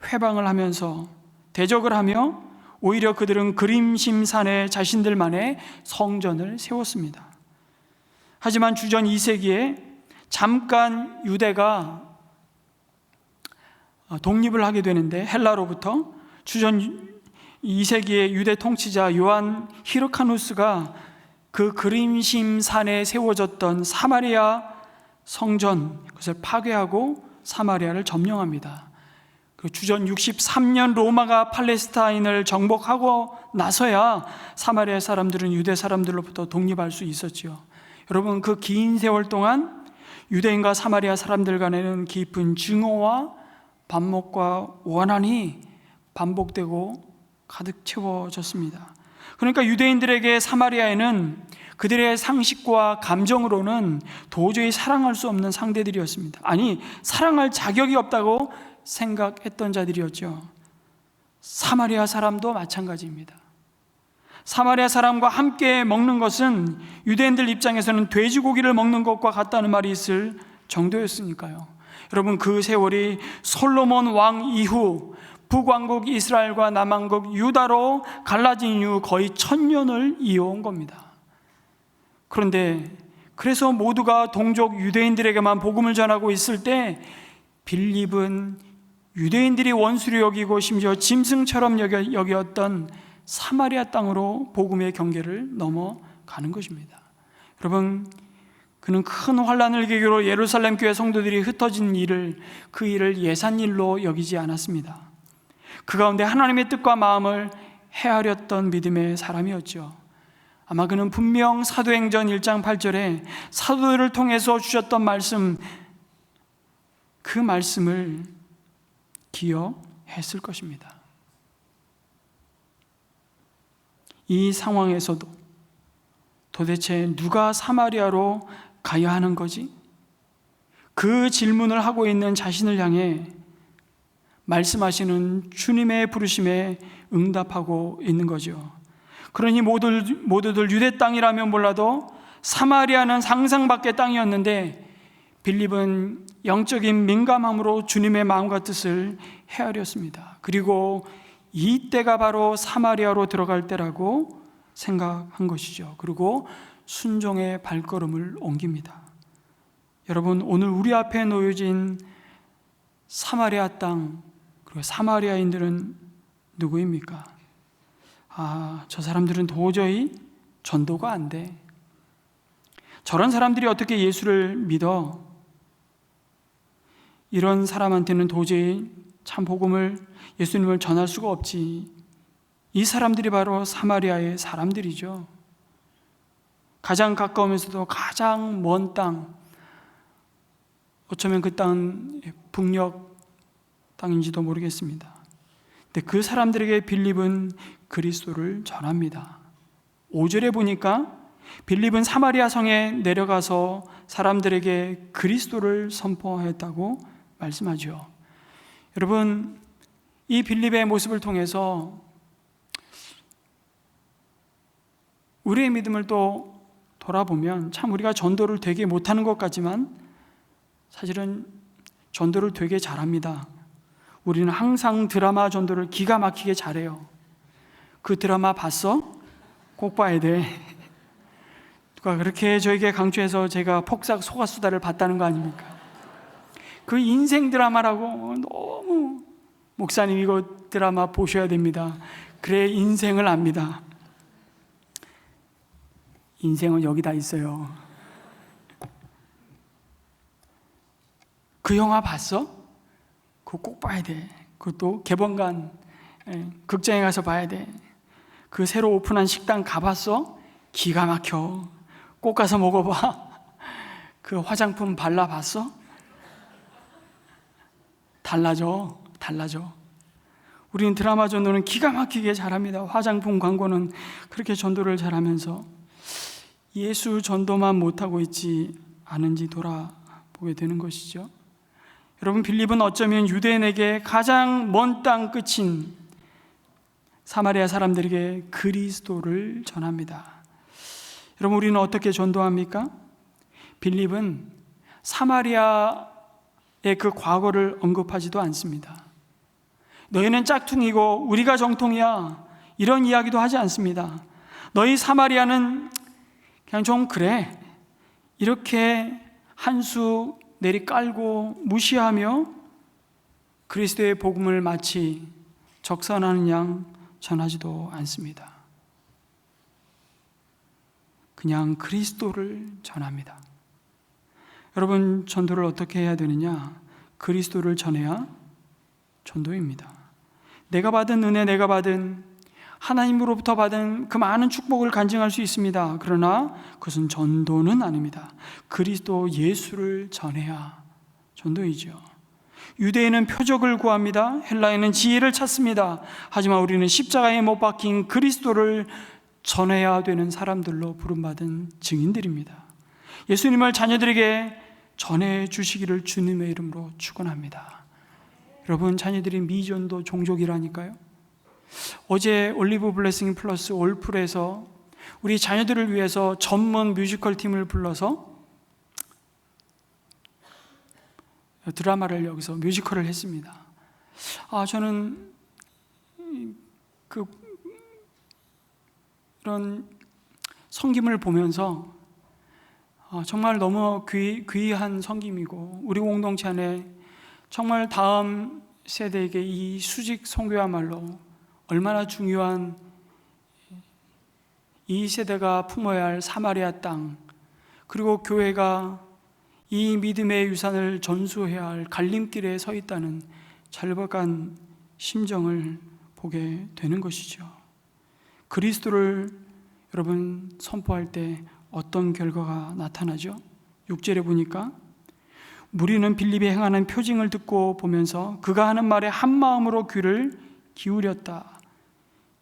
회방을 하면서 대적을 하며 오히려 그들은 그림심산에 자신들만의 성전을 세웠습니다. 하지만 주전 2세기에 잠깐 유대가 독립을 하게 되는데 헬라로부터 주전 2세기의 유대 통치자 요한 히르카누스가 그 그림심산에 세워졌던 사마리아 성전 그것을 파괴하고 사마리아를 점령합니다. 그 주전 63년 로마가 팔레스타인을 정복하고 나서야 사마리아 사람들은 유대 사람들로부터 독립할 수 있었지요. 여러분, 그 긴 세월 동안 유대인과 사마리아 사람들 간에는 깊은 증오와 반목과 원한이 반복되고 가득 채워졌습니다. 그러니까 유대인들에게 사마리아에는 그들의 상식과 감정으로는 도저히 사랑할 수 없는 상대들이었습니다. 아니, 사랑할 자격이 없다고 생각했던 자들이었죠. 사마리아 사람도 마찬가지입니다. 사마리아 사람과 함께 먹는 것은 유대인들 입장에서는 돼지고기를 먹는 것과 같다는 말이 있을 정도였으니까요. 여러분, 그 세월이 솔로몬 왕 이후 북왕국 이스라엘과 남왕국 유다로 갈라진 이후 거의 1000년을 이어온 겁니다. 그런데 그래서 모두가 동족 유대인들에게만 복음을 전하고 있을 때 빌립은 유대인들이 원수로 여기고 심지어 짐승처럼 여겼던 사마리아 땅으로 복음의 경계를 넘어가는 것입니다. 여러분, 그는 큰 환란을 계기로 예루살렘 교회 성도들이 흩어진 그 일을 예산일로 여기지 않았습니다. 그 가운데 하나님의 뜻과 마음을 헤아렸던 믿음의 사람이었죠. 아마 그는 분명 사도행전 1장 8절에 사도들을 통해서 주셨던 말씀, 그 말씀을 기억했을 것입니다. 이 상황에서도 도대체 누가 사마리아로 가야 하는 거지? 그 질문을 하고 있는 자신을 향해 말씀하시는 주님의 부르심에 응답하고 있는 거죠. 그러니 모두들 유대 땅이라면 몰라도 사마리아는 상상 밖의 땅이었는데 빌립은 영적인 민감함으로 주님의 마음과 뜻을 헤아렸습니다. 그리고 이 때가 바로 사마리아로 들어갈 때라고 생각한 것이죠. 그리고 순종의 발걸음을 옮깁니다. 여러분, 오늘 우리 앞에 놓여진 사마리아 땅, 그리고 사마리아인들은 누구입니까? 저 사람들은 도저히 전도가 안 돼. 저런 사람들이 어떻게 예수를 믿어? 이런 사람한테는 도저히 참 복음을, 예수님을 전할 수가 없지. 이 사람들이 바로 사마리아의 사람들이죠. 가장 가까우면서도 가장 먼 땅, 어쩌면 그 땅은 북녘 땅인지도 모르겠습니다. 근데 그 사람들에게 빌립은 그리스도를 전합니다. 5절에 보니까 빌립은 사마리아 성에 내려가서 사람들에게 그리스도를 선포하였다고 말씀하죠. 여러분, 이 빌립의 모습을 통해서 우리의 믿음을 또 돌아보면 참 우리가 전도를 되게 못하는 것 같지만 사실은 전도를 되게 잘합니다. 우리는 항상 드라마 전도를 기가 막히게 잘해요. 그 드라마 봤어? 꼭 봐야 돼. 누가 그렇게 저에게 강조해서 제가 폭삭 소가수다를 봤다는 거 아닙니까? 그 인생 드라마라고 너무 목사님 이거 드라마 보셔야 됩니다. 그래 인생을 압니다. 인생은 여기다 있어요. 그 영화 봤어? 그거 꼭 봐야 돼. 그것도 개봉관 극장에 가서 봐야 돼. 그 새로 오픈한 식당 가봤어? 기가 막혀. 꼭 가서 먹어봐. 그 화장품 발라봤어? 달라져. 우리는 드라마 전도는 기가 막히게 잘합니다. 화장품 광고는 그렇게 전도를 잘하면서 예수 전도만 못하고 있지 않은지 돌아보게 되는 것이죠. 여러분, 빌립은 어쩌면 유대인에게 가장 먼 땅 끝인 사마리아 사람들에게 그리스도를 전합니다. 여러분, 우리는 어떻게 전도합니까? 빌립은 사마리아의 그 과거를 언급하지도 않습니다. 너희는 짝퉁이고 우리가 정통이야, 이런 이야기도 하지 않습니다. 너희 사마리아는 그냥 좀 그래, 이렇게 한 수 내리깔고 무시하며 그리스도의 복음을 마치 적선하는 양 전하지도 않습니다. 그냥 그리스도를 전합니다. 여러분, 전도를 어떻게 해야 되느냐? 그리스도를 전해야 전도입니다. 내가 받은 은혜, 내가 받은 하나님으로부터 받은 그 많은 축복을 간증할 수 있습니다. 그러나 그것은 전도는 아닙니다. 그리스도 예수를 전해야 전도이죠. 유대인은 표적을 구합니다. 헬라인은 지혜를 찾습니다. 하지만 우리는 십자가에 못 박힌 그리스도를 전해야 되는 사람들로 부름받은 증인들입니다. 예수님을 자녀들에게 전해 주시기를 주님의 이름으로 축원합니다. 여러분, 자녀들이 미전도 종족이라니까요. 어제 올리브 블레싱 플러스 올풀에서 우리 자녀들을 위해서 전문 뮤지컬 팀을 불러서 드라마를 여기서 뮤지컬을 했습니다. 저는 그런 섬김을 보면서 정말 너무 귀한 섬김이고, 우리 공동체 안에 정말 다음 세대에게 이 수직 선교야말로 얼마나 중요한, 이 세대가 품어야 할 사마리아 땅, 그리고 교회가 이 믿음의 유산을 전수해야 할 갈림길에 서 있다는 절박한 심정을 보게 되는 것이죠. 그리스도를 여러분 선포할 때 어떤 결과가 나타나죠? 6절에 보니까 무리는 빌립이 행하는 표징을 듣고 보면서 그가 하는 말에 한 마음으로 귀를 기울였다.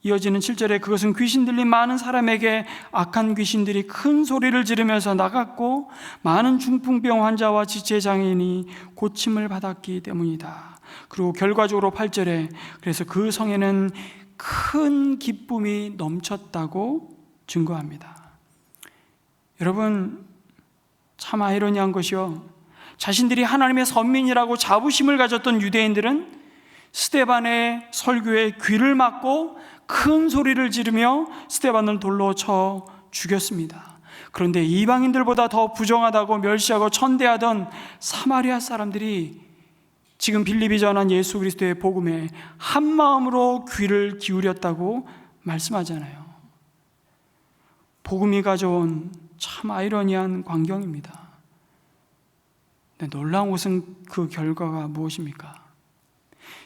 이어지는 7절에 그것은 귀신 들린 많은 사람에게 악한 귀신들이 큰 소리를 지르면서 나갔고 많은 중풍병 환자와 지체장애인이 고침을 받았기 때문이다. 그리고 결과적으로 8절에 그래서 그 성에는 큰 기쁨이 넘쳤다고 증거합니다. 여러분, 참 아이러니한 것이요, 자신들이 하나님의 선민이라고 자부심을 가졌던 유대인들은 스데반의 설교에 귀를 막고 큰 소리를 지르며 스데반을 돌로 쳐 죽였습니다. 그런데 이방인들보다 더 부정하다고 멸시하고 천대하던 사마리아 사람들이 지금 빌립이 전한 예수 그리스도의 복음에 한 마음으로 귀를 기울였다고 말씀하잖아요. 복음이 가져온 참 아이러니한 광경입니다. 놀라운 것은 그 결과가 무엇입니까?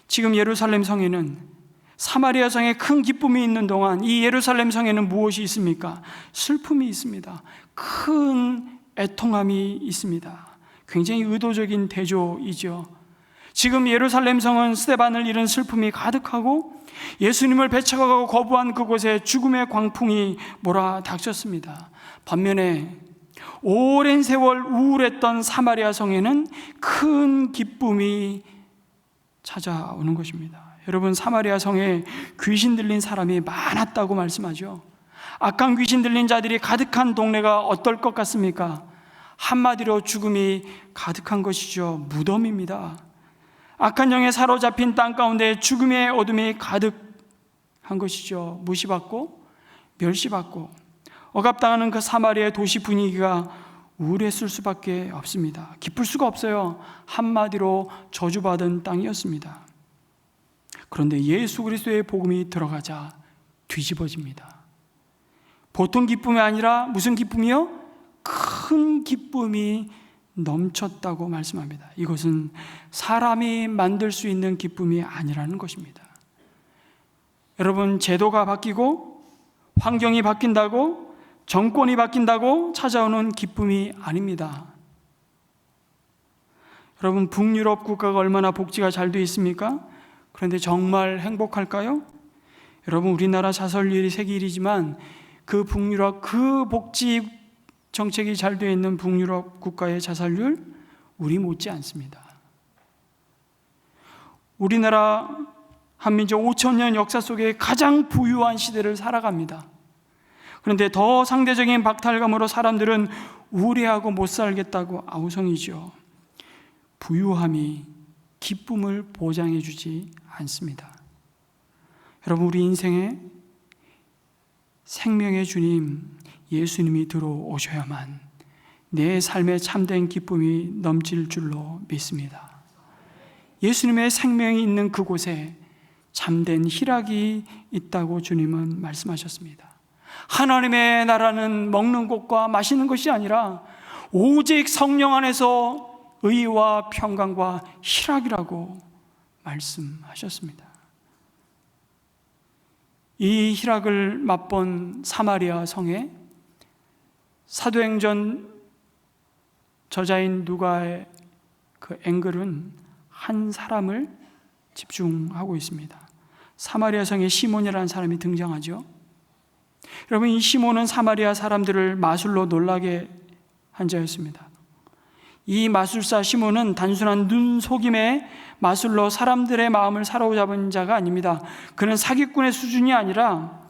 지금 예루살렘 성에는, 사마리아 성에 큰 기쁨이 있는 동안 이 예루살렘 성에는 무엇이 있습니까? 슬픔이 있습니다. 큰 애통함이 있습니다. 굉장히 의도적인 대조이죠. 지금 예루살렘 성은 스데반을 잃은 슬픔이 가득하고 예수님을 배척하고 거부한 그곳에 죽음의 광풍이 몰아닥쳤습니다. 반면에 오랜 세월 우울했던 사마리아 성에는 큰 기쁨이 찾아오는 것입니다. 여러분, 사마리아 성에 귀신 들린 사람이 많았다고 말씀하죠. 악한 귀신 들린 자들이 가득한 동네가 어떨 것 같습니까? 한마디로 죽음이 가득한 것이죠. 무덤입니다. 악한 영에 사로잡힌 땅 가운데 죽음의 어둠이 가득한 것이죠. 무시받고 멸시받고 억압당하는 그 사마리아의 도시 분위기가 우울했을 수밖에 없습니다. 기쁠 수가 없어요. 한마디로 저주받은 땅이었습니다. 그런데 예수 그리스도의 복음이 들어가자 뒤집어집니다. 보통 기쁨이 아니라 무슨 기쁨이요? 큰 기쁨이 넘쳤다고 말씀합니다. 이것은 사람이 만들 수 있는 기쁨이 아니라는 것입니다. 여러분, 제도가 바뀌고 환경이 바뀐다고, 정권이 바뀐다고 찾아오는 기쁨이 아닙니다. 여러분, 북유럽 국가가 얼마나 복지가 잘 되어 있습니까? 그런데 정말 행복할까요? 여러분, 우리나라 자살률이 세계 1위지만 그 북유럽, 그 복지 정책이 잘 되어 있는 북유럽 국가의 자살률 우리 못지 않습니다. 우리나라 한민족 5,000년 역사 속에 가장 부유한 시대를 살아갑니다. 그런데 더 상대적인 박탈감으로 사람들은 우울해하고 못 살겠다고 아우성이죠. 부유함이 기쁨을 보장해 주지 않습니다. 여러분, 우리 인생에 생명의 주님 예수님이 들어오셔야만 내 삶에 참된 기쁨이 넘칠 줄로 믿습니다. 예수님의 생명이 있는 그곳에 참된 희락이 있다고 주님은 말씀하셨습니다. 하나님의 나라는 먹는 것과 마시는 것이 아니라 오직 성령 안에서 의와 평강과 희락이라고 말씀하셨습니다. 이 희락을 맛본 사마리아 성에 사도행전 저자인 누가의 그 앵글은 한 사람을 집중하고 있습니다. 사마리아 성에 시몬이라는 사람이 등장하죠. 여러분, 이 시몬은 사마리아 사람들을 마술로 놀라게 한 자였습니다. 이 마술사 시몬은 단순한 눈속임의 마술로 사람들의 마음을 사로잡은 자가 아닙니다. 그는 사기꾼의 수준이 아니라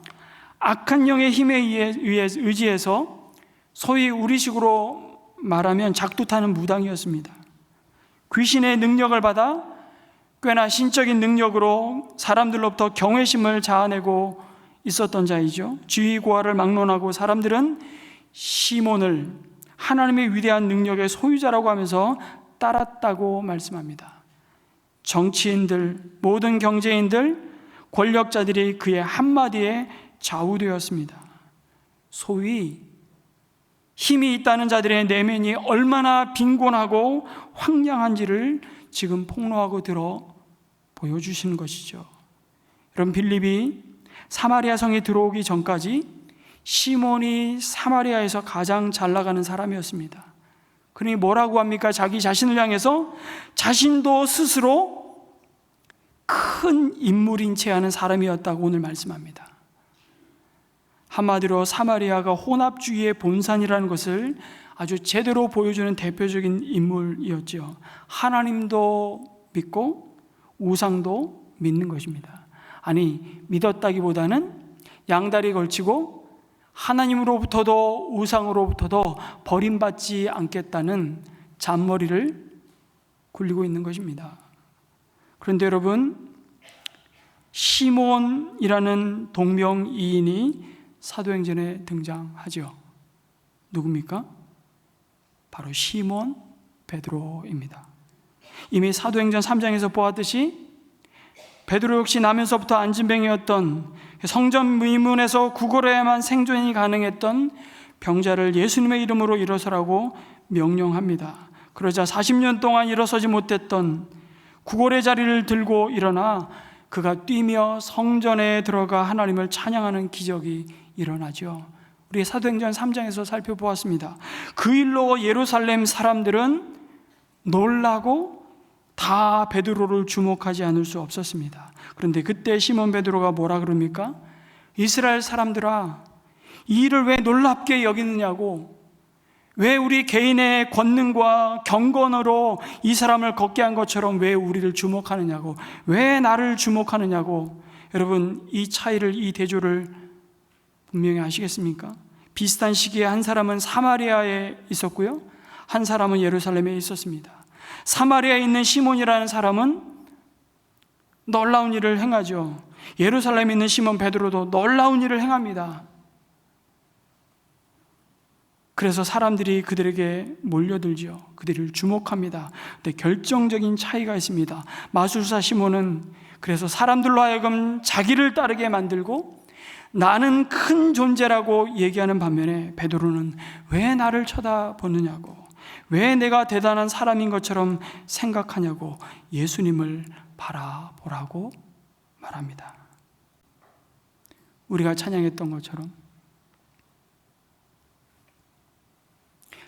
악한 영의 힘에 의지해서 소위 우리식으로 말하면 작두 타는 무당이었습니다. 귀신의 능력을 받아 꽤나 신적인 능력으로 사람들로부터 경외심을 자아내고 있었던 자이죠. 지위고하를 막론하고 사람들은 시몬을 하나님의 위대한 능력의 소유자라고 하면서 따랐다고 말씀합니다. 정치인들, 모든 경제인들, 권력자들이 그의 한마디에 좌우되었습니다. 소위 힘이 있다는 자들의 내면이 얼마나 빈곤하고 황량한지를 지금 폭로하고 들어 보여주시는 것이죠. 여러분, 빌립이 사마리아 성에 들어오기 전까지 시몬이 사마리아에서 가장 잘 나가는 사람이었습니다. 그러니 뭐라고 합니까? 자기 자신을 향해서 자신도 스스로 큰 인물인 채 하는 사람이었다고 오늘 말씀합니다. 한마디로 사마리아가 혼합주의의 본산이라는 것을 아주 제대로 보여주는 대표적인 인물이었죠. 하나님도 믿고 우상도 믿는 것입니다. 아니, 믿었다기보다는 양다리 걸치고 하나님으로부터도 우상으로부터도 버림받지 않겠다는 잔머리를 굴리고 있는 것입니다. 그런데 여러분, 시몬이라는 동명이인이 사도행전에 등장하죠. 누굽니까? 바로 시몬 베드로입니다. 이미 사도행전 3장에서 보았듯이 베드로 역시 나면서부터 안진뱅이였던 성전 미문에서 구걸해야만 생존이 가능했던 병자를 예수님의 이름으로 일어서라고 명령합니다. 그러자 40년 동안 일어서지 못했던 구걸의 자리를 들고 일어나 그가 뛰며 성전에 들어가 하나님을 찬양하는 기적이 일어나죠. 우리 사도행전 3장에서 살펴보았습니다. 그 일로 예루살렘 사람들은 놀라고 다 베드로를 주목하지 않을 수 없었습니다. 그런데 그때 시몬 베드로가 뭐라 그럽니까? 이스라엘 사람들아, 이 일을 왜 놀랍게 여기느냐고, 왜 우리 개인의 권능과 경건으로 이 사람을 걷게 한 것처럼 왜 우리를 주목하느냐고, 왜 나를 주목하느냐고. 여러분, 이 차이를, 이 대조를 분명히 아시겠습니까? 비슷한 시기에 한 사람은 사마리아에 있었고요, 한 사람은 예루살렘에 있었습니다. 사마리아에 있는 시몬이라는 사람은 놀라운 일을 행하죠. 예루살렘에 있는 시몬 베드로도 놀라운 일을 행합니다. 그래서 사람들이 그들에게 몰려들죠. 그들을 주목합니다. 근데 결정적인 차이가 있습니다. 마술사 시몬은 그래서 사람들로 하여금 자기를 따르게 만들고 나는 큰 존재라고 얘기하는 반면에 베드로는 왜 나를 쳐다보느냐고, 왜 내가 대단한 사람인 것처럼 생각하냐고 예수님을 바라보라고 말합니다. 우리가 찬양했던 것처럼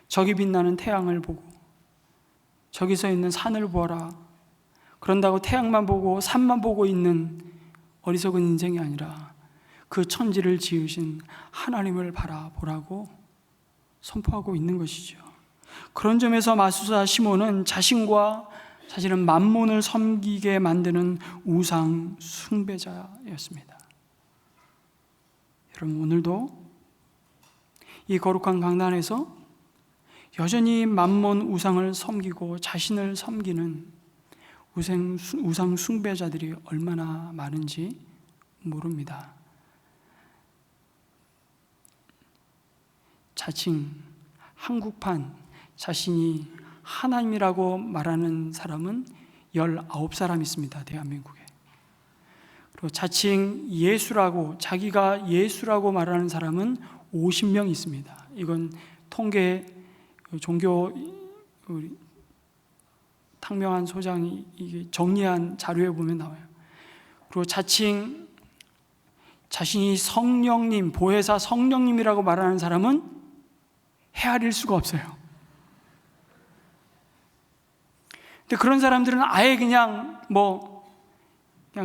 저기 빛나는 태양을 보고 저기서 있는 산을 보아라, 그런다고 태양만 보고 산만 보고 있는 어리석은 인생이 아니라 그 천지를 지으신 하나님을 바라보라고 선포하고 있는 것이죠. 그런 점에서 마술사 시몬은 자신과 사실은 만몬을 섬기게 만드는 우상 숭배자였습니다. 여러분, 오늘도 이 거룩한 강단에서 여전히 만몬 우상을 섬기고 자신을 섬기는 우상 숭배자들이 얼마나 많은지 모릅니다. 자칭 한국판 자신이 하나님이라고 말하는 사람은 19사람 있습니다. 대한민국에. 그리고 자칭 예수라고, 자기가 예수라고 말하는 사람은 50명 있습니다. 이건 통계 종교 탕명한 소장이 이게 정리한 자료에 보면 나와요. 그리고 자칭 자신이 성령님, 보혜사 성령님이라고 말하는 사람은 헤아릴 수가 없어요. 근데 그런 사람들은 아예 그냥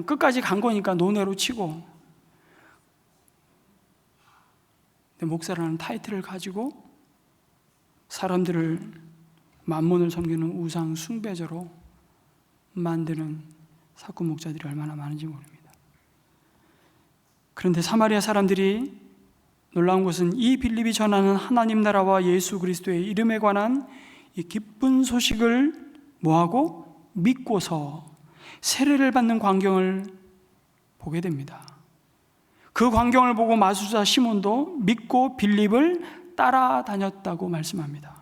끝까지 간 거니까 논외로 치고, 목사라는 타이틀을 가지고 사람들을 만몬을 섬기는 우상 숭배자로 만드는 사건 목자들이 얼마나 많은지 모릅니다. 그런데 사마리아 사람들이 놀라운 것은 이 빌립이 전하는 하나님 나라와 예수 그리스도의 이름에 관한 이 기쁜 소식을 뭐하고 믿고서 세례를 받는 광경을 보게 됩니다. 그 광경을 보고 마술사 시몬도 믿고 빌립을 따라다녔다고 말씀합니다.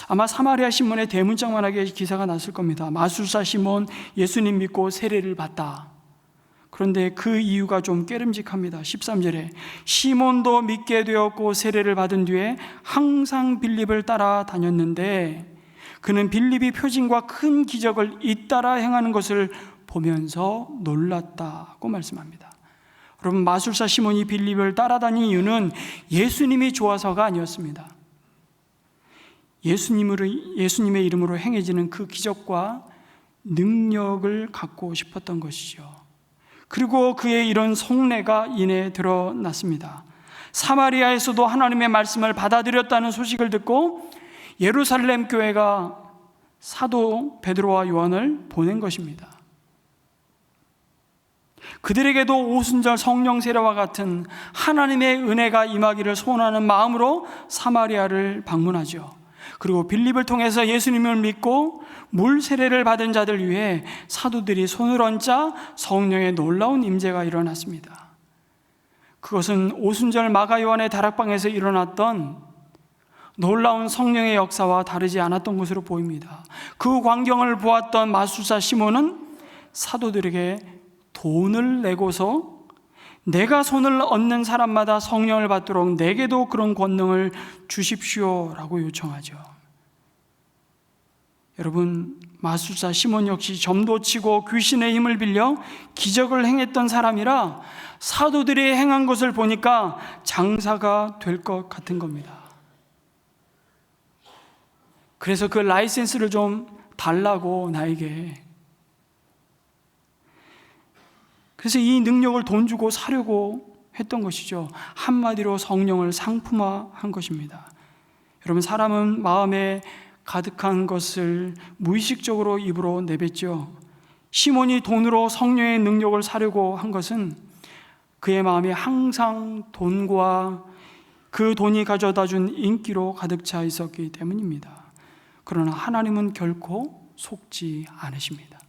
아마 사마리아 신문에 대문짝만하게 기사가 났을 겁니다. 마술사 시몬 예수님 믿고 세례를 받다. 그런데 그 이유가 좀 깨름직합니다. 13절에 시몬도 믿게 되었고 세례를 받은 뒤에 항상 빌립을 따라다녔는데 그는 빌립이 표징과 큰 기적을 잇따라 행하는 것을 보면서 놀랐다고 말씀합니다. 여러분, 마술사 시몬이 빌립을 따라다닌 이유는 예수님이 좋아서가 아니었습니다. 예수님의 이름으로 행해지는 그 기적과 능력을 갖고 싶었던 것이죠. 그리고 그의 이런 속내가 이내 드러났습니다. 사마리아에서도 하나님의 말씀을 받아들였다는 소식을 듣고 예루살렘 교회가 사도 베드로와 요한을 보낸 것입니다. 그들에게도 오순절 성령 세례와 같은 하나님의 은혜가 임하기를 소원하는 마음으로 사마리아를 방문하죠. 그리고 빌립을 통해서 예수님을 믿고 물 세례를 받은 자들 위해 사도들이 손을 얹자 성령의 놀라운 임재가 일어났습니다. 그것은 오순절 마가 요한의 다락방에서 일어났던 놀라운 성령의 역사와 다르지 않았던 것으로 보입니다. 그 광경을 보았던 마술사 시몬은 사도들에게 돈을 내고서 내가 손을 얹는 사람마다 성령을 받도록 내게도 그런 권능을 주십시오라고 요청하죠. 여러분, 마술사 시몬 역시 점도 치고 귀신의 힘을 빌려 기적을 행했던 사람이라 사도들이 행한 것을 보니까 장사가 될 것 같은 겁니다. 그래서 그 라이센스를 좀 달라고 나에게. 그래서 이 능력을 돈 주고 사려고 했던 것이죠. 한마디로 성령을 상품화한 것입니다. 여러분, 사람은 마음에 가득한 것을 무의식적으로 입으로 내뱉죠. 시몬이 돈으로 성령의 능력을 사려고 한 것은 그의 마음이 항상 돈과 그 돈이 가져다 준 인기로 가득 차 있었기 때문입니다. 그러나 하나님은 결코 속지 않으십니다.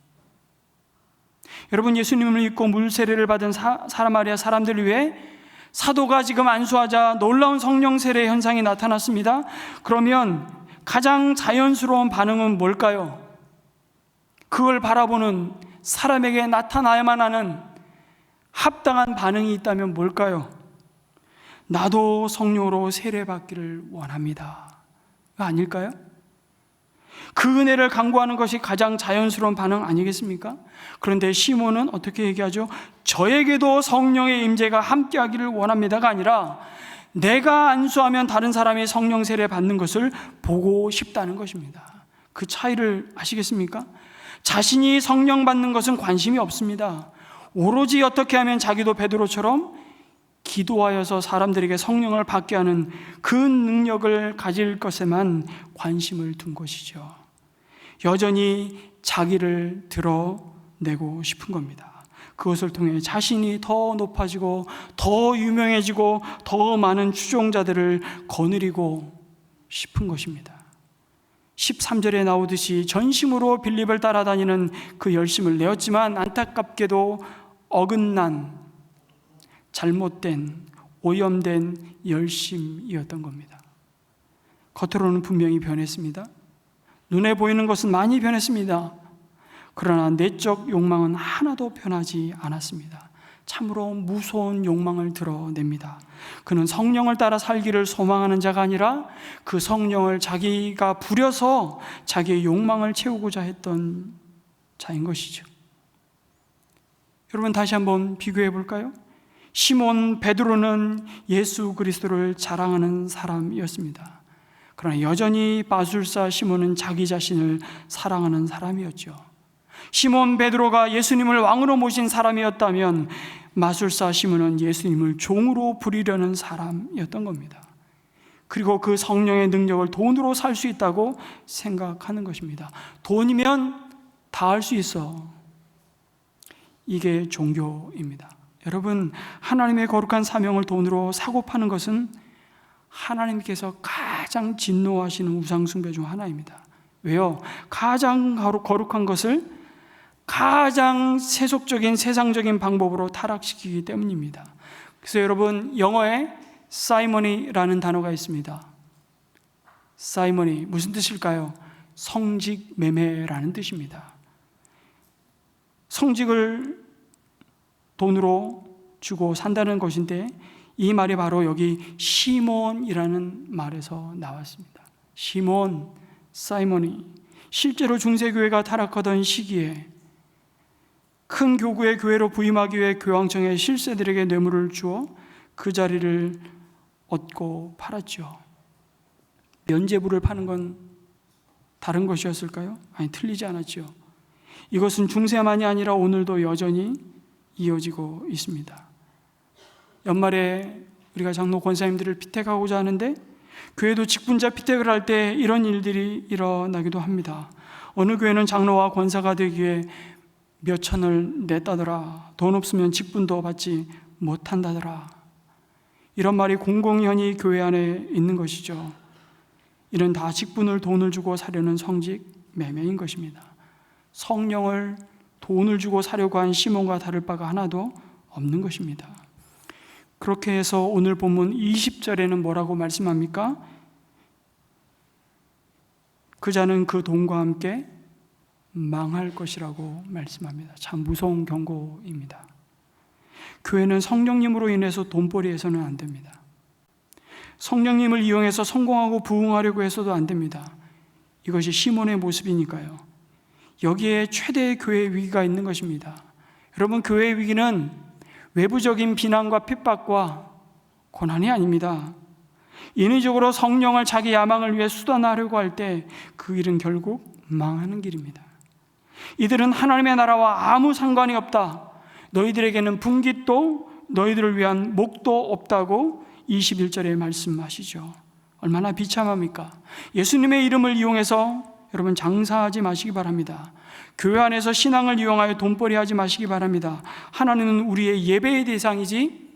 여러분, 예수님을 믿고 물세례를 받은 사마리아 사람들을 위해 사도가 지금 안수하자 놀라운 성령 세례 현상이 나타났습니다. 그러면 가장 자연스러운 반응은 뭘까요? 그걸 바라보는 사람에게 나타나야만 하는 합당한 반응이 있다면 뭘까요? 나도 성령으로 세례받기를 원합니다. 아닐까요? 그 은혜를 간구하는 것이 가장 자연스러운 반응 아니겠습니까? 그런데 시몬은 어떻게 얘기하죠? 저에게도 성령의 임재가 함께하기를 원합니다가 아니라 내가 안수하면 다른 사람이 성령 세례 받는 것을 보고 싶다는 것입니다. 그 차이를 아시겠습니까? 자신이 성령 받는 것은 관심이 없습니다. 오로지 어떻게 하면 자기도 베드로처럼 기도하여서 사람들에게 성령을 받게 하는 그 능력을 가질 것에만 관심을 둔 것이죠. 여전히 자기를 드러내고 싶은 겁니다. 그것을 통해 자신이 더 높아지고 더 유명해지고 더 많은 추종자들을 거느리고 싶은 것입니다. 13절에 나오듯이 전심으로 빌립을 따라다니는 그 열심을 내었지만 안타깝게도 어긋난, 잘못된, 오염된 열심이었던 겁니다. 겉으로는 분명히 변했습니다. 눈에 보이는 것은 많이 변했습니다. 그러나 내적 욕망은 하나도 변하지 않았습니다. 참으로 무서운 욕망을 드러냅니다. 그는 성령을 따라 살기를 소망하는 자가 아니라 그 성령을 자기가 부려서 자기의 욕망을 채우고자 했던 자인 것이죠. 여러분, 다시 한번 비교해 볼까요? 시몬 베드로는 예수 그리스도를 자랑하는 사람이었습니다. 그러나 여전히 마술사 시몬은 자기 자신을 사랑하는 사람이었죠. 시몬 베드로가 예수님을 왕으로 모신 사람이었다면 마술사 시몬은 예수님을 종으로 부리려는 사람이었던 겁니다. 그리고 그 성령의 능력을 돈으로 살 수 있다고 생각하는 것입니다. 돈이면 다 할 수 있어. 이게 종교입니다. 여러분, 하나님의 거룩한 사명을 돈으로 사고 파는 것은 하나님께서 가장 진노하시는 우상숭배 중 하나입니다. 왜요? 가장 거룩한 것을 가장 세속적인 세상적인 방법으로 타락시키기 때문입니다. 그래서 여러분, 영어에 사이머니라는 단어가 있습니다. 사이머니, 무슨 뜻일까요? 성직 매매라는 뜻입니다. 성직을 돈으로 주고 산다는 것인데, 이 말이 바로 여기 시몬이라는 말에서 나왔습니다. 시몬, 사이머니. 실제로 중세교회가 타락하던 시기에 큰 교구의 교회로 부임하기 위해 교황청에 실세들에게 뇌물을 주어 그 자리를 얻고 팔았죠. 면죄부를 파는 건 다른 것이었을까요? 아니, 틀리지 않았죠. 이것은 중세만이 아니라 오늘도 여전히 이어지고 있습니다. 연말에 우리가 장로 권사님들을 피택하고자 하는데 교회도 직분자 피택을 할 때 이런 일들이 일어나기도 합니다. 어느 교회는 장로와 권사가 되기 위해 몇 천을 냈다더라. 돈 없으면 직분도 받지 못한다더라. 이런 말이 공공연히 교회 안에 있는 것이죠. 이는 다 직분을 돈을 주고 사려는 성직 매매인 것입니다. 성령을 돈을 주고 사려고 한 시몬과 다를 바가 하나도 없는 것입니다. 그렇게 해서 오늘 본문 20절에는 뭐라고 말씀합니까? 그 자는 그 돈과 함께 망할 것이라고 말씀합니다. 참 무서운 경고입니다. 교회는 성령님으로 인해서 돈벌이해서는 안 됩니다. 성령님을 이용해서 성공하고 부흥하려고 해서도 안 됩니다. 이것이 시몬의 모습이니까요. 여기에 최대의 교회의 위기가 있는 것입니다. 여러분, 교회의 위기는 외부적인 비난과 핍박과 고난이 아닙니다. 인위적으로 성령을 자기 야망을 위해 수단화하려고 할 때 그 길은 결국 망하는 길입니다. 이들은 하나님의 나라와 아무 상관이 없다. 너희들에게는 분깃도 너희들을 위한 목도 없다고 21절에 말씀하시죠. 얼마나 비참합니까? 예수님의 이름을 이용해서 여러분 장사하지 마시기 바랍니다. 교회 안에서 신앙을 이용하여 돈벌이하지 마시기 바랍니다. 하나님은 우리의 예배의 대상이지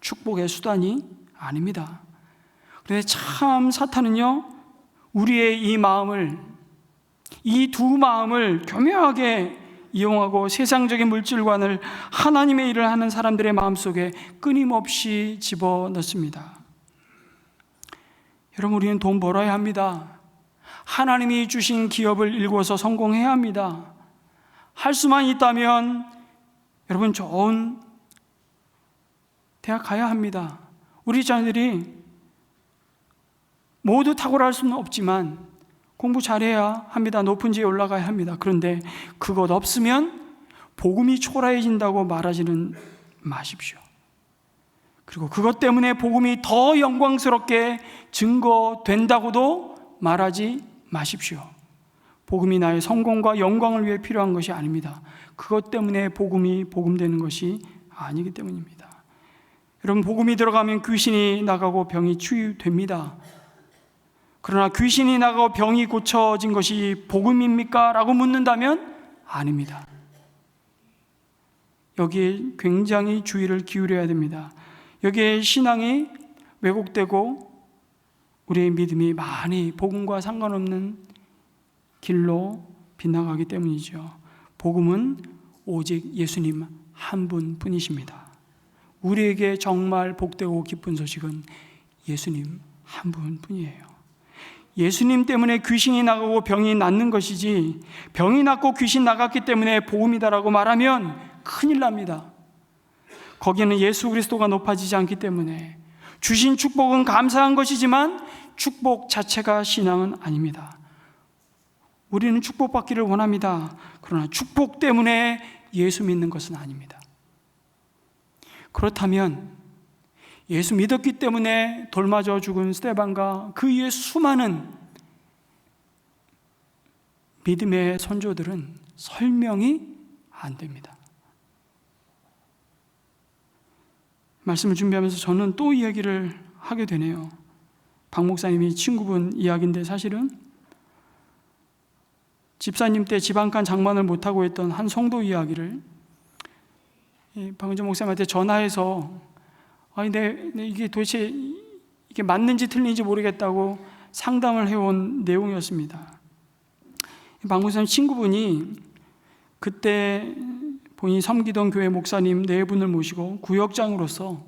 축복의 수단이 아닙니다. 그런데 참 사탄은요, 우리의 이 마음을, 이 두 마음을 교묘하게 이용하고 세상적인 물질관을 하나님의 일을 하는 사람들의 마음속에 끊임없이 집어넣습니다. 여러분, 우리는 돈 벌어야 합니다. 하나님이 주신 기업을 일궈서 성공해야 합니다. 할 수만 있다면 여러분 좋은 대학 가야 합니다. 우리 자녀들이 모두 탁월할 수는 없지만 공부 잘해야 합니다. 높은 지에 올라가야 합니다. 그런데 그것 없으면 복음이 초라해진다고 말하지는 마십시오. 그리고 그것 때문에 복음이 더 영광스럽게 증거된다고도 말하지 마십시오. 복음이 나의 성공과 영광을 위해 필요한 것이 아닙니다. 그것 때문에 복음이 복음되는 것이 아니기 때문입니다. 여러분, 복음이 들어가면 귀신이 나가고 병이 치유됩니다. 그러나 귀신이 나가고 병이 고쳐진 것이 복음입니까? 라고 묻는다면 아닙니다. 여기에 굉장히 주의를 기울여야 됩니다. 여기에 신앙이 왜곡되고 우리의 믿음이 많이 복음과 상관없는 길로 빗나가기 때문이죠. 복음은 오직 예수님 한 분뿐이십니다. 우리에게 정말 복되고 기쁜 소식은 예수님 한 분뿐이에요. 예수님 때문에 귀신이 나가고 병이 낫는 것이지, 병이 낫고 귀신 나갔기 때문에 복음이다라고 말하면 큰일 납니다. 거기에는 예수 그리스도가 높아지지 않기 때문에 주신 축복은 감사한 것이지만 축복 자체가 신앙은 아닙니다. 우리는 축복받기를 원합니다. 그러나 축복 때문에 예수 믿는 것은 아닙니다. 그렇다면 예수 믿었기 때문에 돌맞아 죽은 스데반과 그 이후에 수많은 믿음의 선조들은 설명이 안 됩니다. 말씀을 준비하면서 저는 또 이야기를 하게 되네요. 박 목사님이 친구분 이야기인데, 사실은 집사님 때 집 한 칸 장만을 못하고 했던 한 성도 이야기를 박은정 목사님한테 전화해서 이게 도대체 이게 맞는지 틀린지 모르겠다고 상담을 해온 내용이었습니다. 박 목사님 친구분이 그때 본인이 섬기던 교회 목사님 4분을 모시고 구역장으로서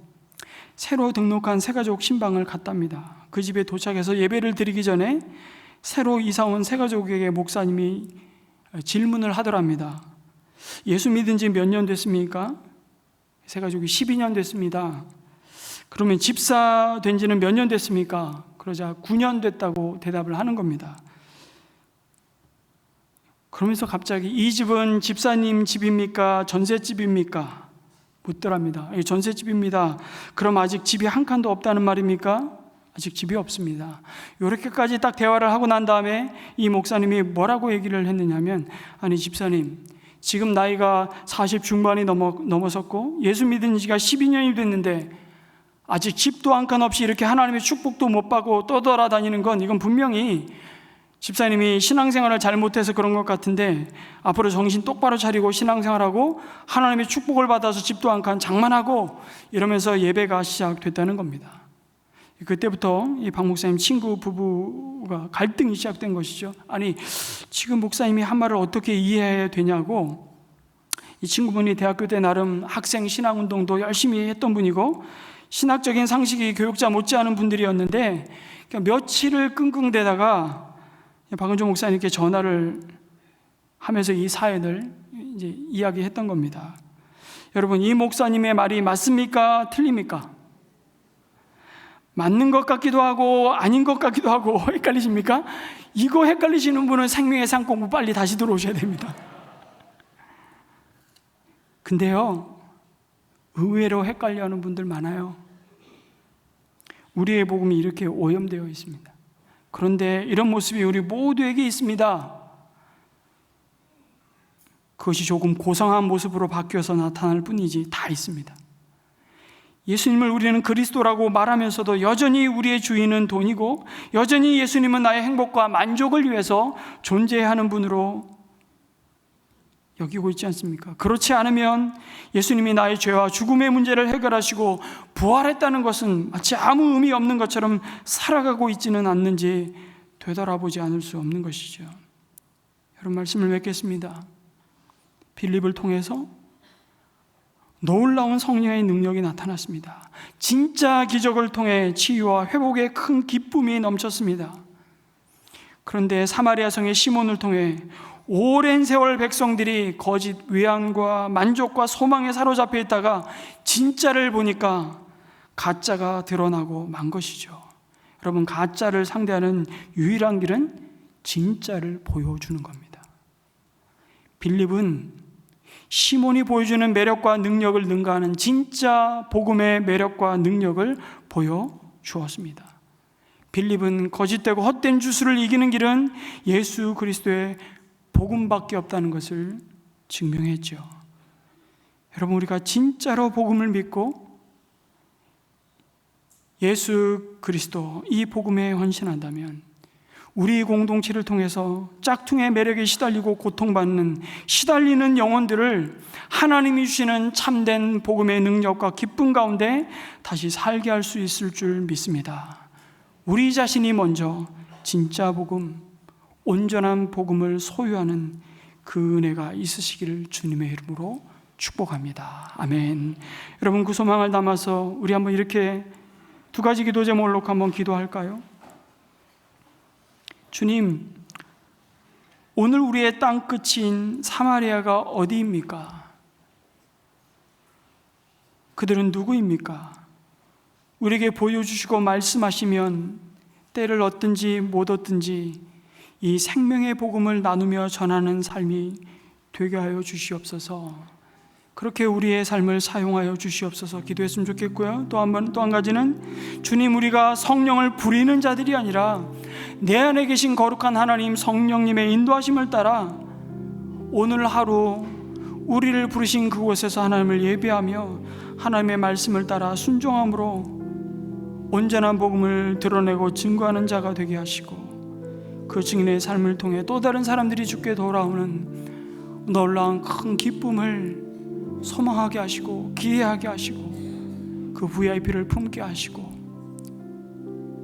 새로 등록한 새가족 신방을 갔답니다. 그 집에 도착해서 예배를 드리기 전에 새로 이사온 새가족에게 목사님이 질문을 하더랍니다. 예수 믿은 지 몇 년 됐습니까? 새가족이 12년 됐습니다. 그러면 집사 된 지는 몇 년 됐습니까? 그러자 9년 됐다고 대답을 하는 겁니다. 그러면서 갑자기 이 집은 집사님 집입니까? 전셋집입니까? 묻더랍니다. 전셋집입니다. 그럼 아직 집이 한 칸도 없다는 말입니까? 아직 집이 없습니다. 이렇게까지 딱 대화를 하고 난 다음에 이 목사님이 뭐라고 얘기를 했느냐면, 아니 집사님, 지금 나이가 40 중반이 넘어섰고 예수 믿은 지가 12년이 됐는데 아직 집도 한 칸 없이 이렇게 하나님의 축복도 못 받고 떠돌아다니는 건, 이건 분명히 집사님이 신앙생활을 잘못해서 그런 것 같은데 앞으로 정신 똑바로 차리고 신앙생활하고 하나님의 축복을 받아서 집도 한 칸 장만하고 이러면서 예배가 시작됐다는 겁니다. 그때부터 이 박 목사님 친구 부부가 갈등이 시작된 것이죠. 아니 지금 목사님이 한 말을 어떻게 이해해야 되냐고. 이 친구분이 대학교 때 나름 학생 신앙운동도 열심히 했던 분이고 신학적인 상식이 교육자 못지않은 분들이었는데 며칠을 끙끙대다가 박은종 목사님께 전화를 하면서 이 사연을 이제 이야기했던 겁니다. 여러분, 이 목사님의 말이 맞습니까? 틀립니까? 맞는 것 같기도 하고 아닌 것 같기도 하고 헷갈리십니까? 이거 헷갈리시는 분은 생명의 상 공부 빨리 다시 들어오셔야 됩니다. 근데요, 의외로 헷갈려하는 분들 많아요. 우리의 복음이 이렇게 오염되어 있습니다. 그런데 이런 모습이 우리 모두에게 있습니다. 그것이 조금 고상한 모습으로 바뀌어서 나타날 뿐이지 다 있습니다. 예수님을 우리는 그리스도라고 말하면서도 여전히 우리의 주인은 돈이고 여전히 예수님은 나의 행복과 만족을 위해서 존재하는 분으로 여기고 있지 않습니까? 그렇지 않으면 예수님이 나의 죄와 죽음의 문제를 해결하시고 부활했다는 것은 마치 아무 의미 없는 것처럼 살아가고 있지는 않는지 되돌아보지 않을 수 없는 것이죠. 여러분, 말씀을 맺겠습니다. 빌립을 통해서 놀라운 성령의 능력이 나타났습니다. 진짜 기적을 통해 치유와 회복의 큰 기쁨이 넘쳤습니다. 그런데 사마리아 성의 시몬을 통해 오랜 세월 백성들이 거짓 위안과 만족과 소망에 사로잡혀 있다가 진짜를 보니까 가짜가 드러나고 만 것이죠. 여러분, 가짜를 상대하는 유일한 길은 진짜를 보여주는 겁니다. 빌립은 시몬이 보여주는 매력과 능력을 능가하는 진짜 복음의 매력과 능력을 보여주었습니다. 빌립은 거짓되고 헛된 주술을 이기는 길은 예수 그리스도의 복음밖에 없다는 것을 증명했죠. 여러분, 우리가 진짜로 복음을 믿고 예수 그리스도 이 복음에 헌신한다면 우리 공동체를 통해서 짝퉁의 매력에 시달리고 고통받는 시달리는 영혼들을 하나님이 주시는 참된 복음의 능력과 기쁨 가운데 다시 살게 할 수 있을 줄 믿습니다. 우리 자신이 먼저 진짜 복음, 온전한 복음을 소유하는 그 은혜가 있으시기를 주님의 이름으로 축복합니다. 아멘. 여러분, 그 소망을 담아서 우리 한번 이렇게 두 가지 기도 제목을 놓고 한번 기도할까요? 주님, 오늘 우리의 땅 끝인 사마리아가 어디입니까? 그들은 누구입니까? 우리에게 보여주시고 말씀하시면 때를 얻든지 못 얻든지 이 생명의 복음을 나누며 전하는 삶이 되게 하여 주시옵소서. 그렇게 우리의 삶을 사용하여 주시옵소서 기도했으면 좋겠고요. 또 한 가지는 주님, 우리가 성령을 부리는 자들이 아니라 내 안에 계신 거룩한 하나님 성령님의 인도하심을 따라 오늘 하루 우리를 부르신 그곳에서 하나님을 예배하며 하나님의 말씀을 따라 순종함으로 온전한 복음을 드러내고 증거하는 자가 되게 하시고 그 증인의 삶을 통해 또 다른 사람들이 주께 돌아오는 놀라운 큰 기쁨을 소망하게 하시고 기회하게 하시고 그 VIP를 품게 하시고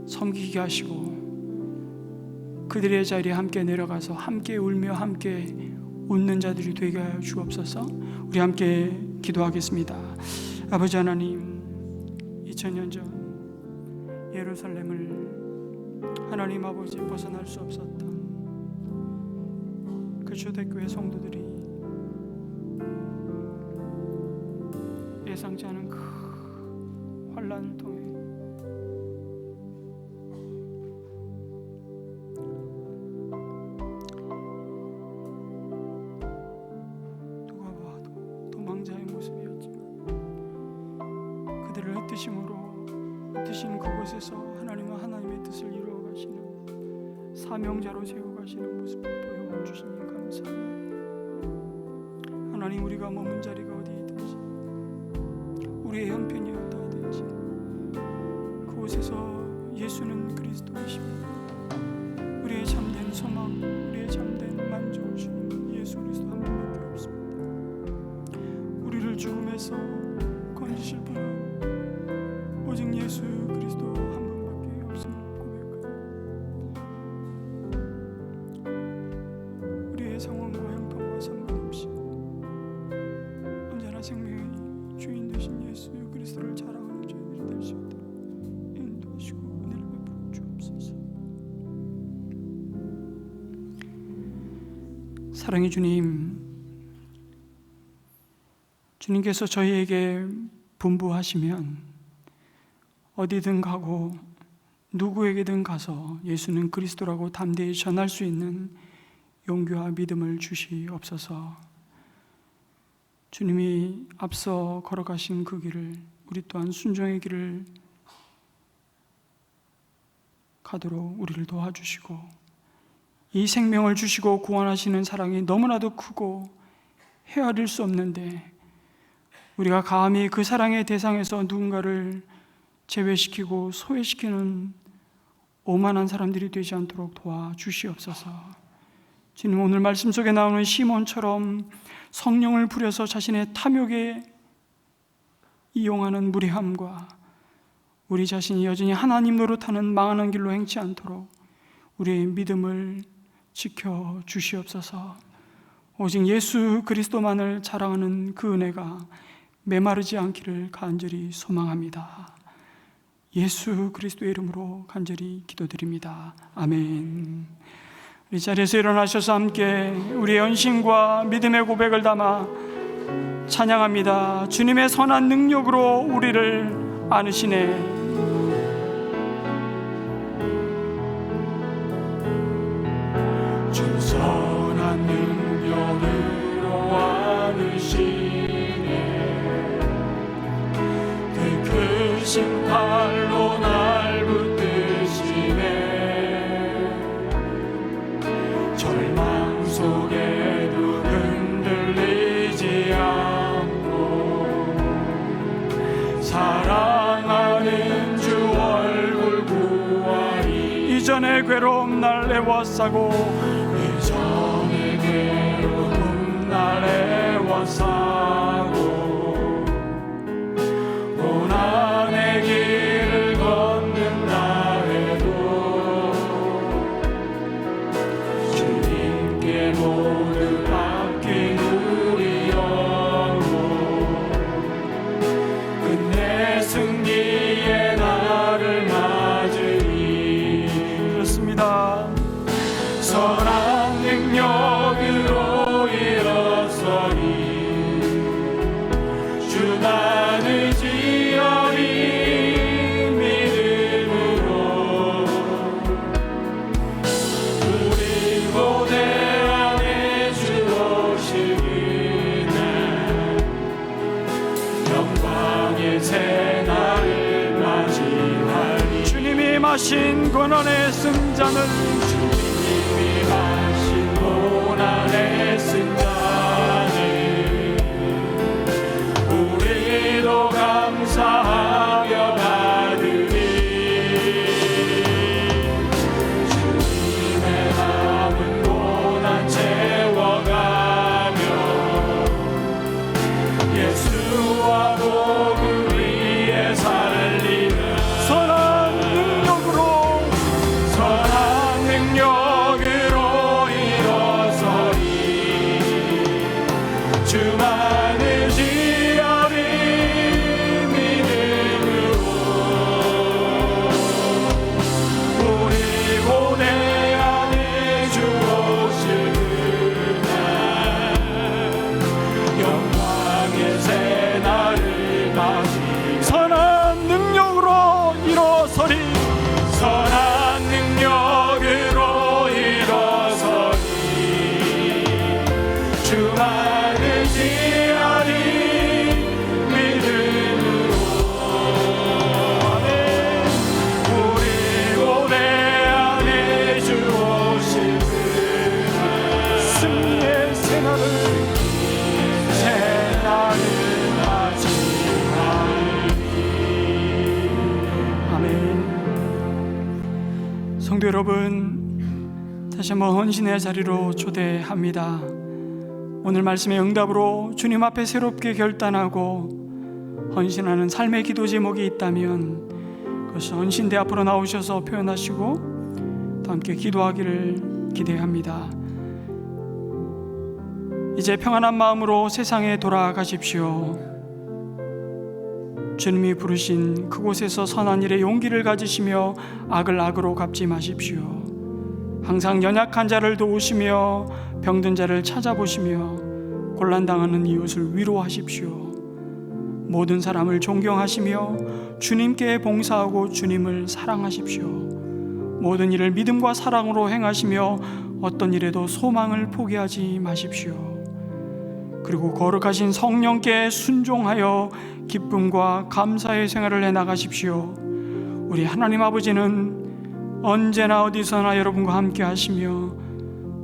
섬기게 하시고 그들의 자리에 함께 내려가서 함께 울며 함께 웃는 자들이 되게 하여 주옵소서. 우리 함께 기도하겠습니다. 아버지 하나님, 2000년 전 예루살렘을 하나님 아버지 벗어날 수 없었던 그 초대교회 성도들이 예상치 않은 큰 환난 통해 누가 봐도 도망자의 모습이었지만 그들을 흩으신 그곳에서 하나님의 뜻을 이루어 가시는 사명자로 세워 가시는 모습을 보여 주시니 감사합니다. 하나님, 우리가 머문 자리가 어디이든지 우리의 형편이었다 하든지 그곳에서 예수는 그리스도이시고 우리의 참된 소망, 우리의 참된 만족을 주는 예수 그리스도 한 분밖에 없습니다. 우리를 죽음에서 건지실 분은 오직 예수 그리스도 한 분밖에 없음을 고백합니다. 우리의 상황과 형편과 상관없이 언제나 생명의 주인 되신 예수 그리스도를 자랑하는 저희들이 될 수 있도록 인도하시고 은혜를 베풀어 주옵소서. 사랑의 주님, 주님께서 저희에게 분부하시면 어디든 가고 누구에게든 가서 예수는 그리스도라고 담대히 전할 수 있는 용기와 믿음을 주시옵소서. 주님이 앞서 걸어가신 그 길을 우리 또한 순종의 길을 가도록 우리를 도와주시고 이 생명을 주시고 구원하시는 사랑이 너무나도 크고 헤아릴 수 없는데 우리가 감히 그 사랑의 대상에서 누군가를 제외시키고 소외시키는 오만한 사람들이 되지 않도록 도와주시옵소서. 주님, 오늘 말씀 속에 나오는 시몬처럼 성령을 부려서 자신의 탐욕에 이용하는 무례함과 우리 자신이 여전히 하나님 노릇하는 망하는 길로 행치 않도록 우리의 믿음을 지켜 주시옵소서. 오직 예수 그리스도만을 자랑하는 그 은혜가 메마르지 않기를 간절히 소망합니다. 예수 그리스도의 이름으로 간절히 기도드립니다. 아멘. 우리 자리에서 일어나셔서 함께 우리의 헌신과 믿음의 고백을 담아 찬양합니다. 주님의 선한 능력으로 우리를 안으시네. 주 선한 능력으로 안으시네. 그 크신 팔로 날 붙드시네. 절망 속에도 흔들리지 않고 사랑하는 주 얼굴 보아리. 이전 이전의 괴로움 날 애워싸고 이전의 괴로움 날 애워싸고 고난의 길을 걷는다 해도 주님께 모두 맡긴 우리 영혼 끝내 승리의 날을 맞으리. 그렇습니다. 선한 능력으로 일어서리 주만 의지하리 믿음으로 우리 고대 안에 주 오실 그날 영광의 새날을 맞이하리. 주님이 마신 고난의 승잔을 주님이 마신 고난의 승잔을 우리도 감사하며 받으리. 주님의 남은 고난 채워가며 예수와 복음 위에 살리는 선한 능력으로 선한 능력으로 일어서리 주만 의지하리 믿음으로 우리 고대 안에 주 오실 그날 영광의 새날을 맞이 선한 능력으로 일어서리 선한 능력으로 일어서리 주만 의지하리 믿음으로 우리 고대 안에 주 오실 그날 승리의 새날을 새날을 맞이하리. 아멘. 성도 여러분, 다시 한번 헌신의 자리로 초대합니다. 오늘 말씀의 응답으로 주님 앞에 새롭게 결단하고 헌신하는 삶의 기도 제목이 있다면 그것이 헌신대 앞으로 나오셔서 표현하시고 또 함께 기도하기를 기대합니다. 이제 평안한 마음으로 세상에 돌아가십시오. 주님이 부르신 그곳에서 선한 일에 용기를 가지시며 악을 악으로 갚지 마십시오. 항상 연약한 자를 도우시며 병든 자를 찾아보시며 곤란당하는 이웃을 위로하십시오. 모든 사람을 존경하시며 주님께 봉사하고 주님을 사랑하십시오. 모든 일을 믿음과 사랑으로 행하시며 어떤 일에도 소망을 포기하지 마십시오. 그리고 거룩하신 성령께 순종하여 기쁨과 감사의 생활을 해나가십시오. 우리 하나님 아버지는 언제나 어디서나 여러분과 함께 하시며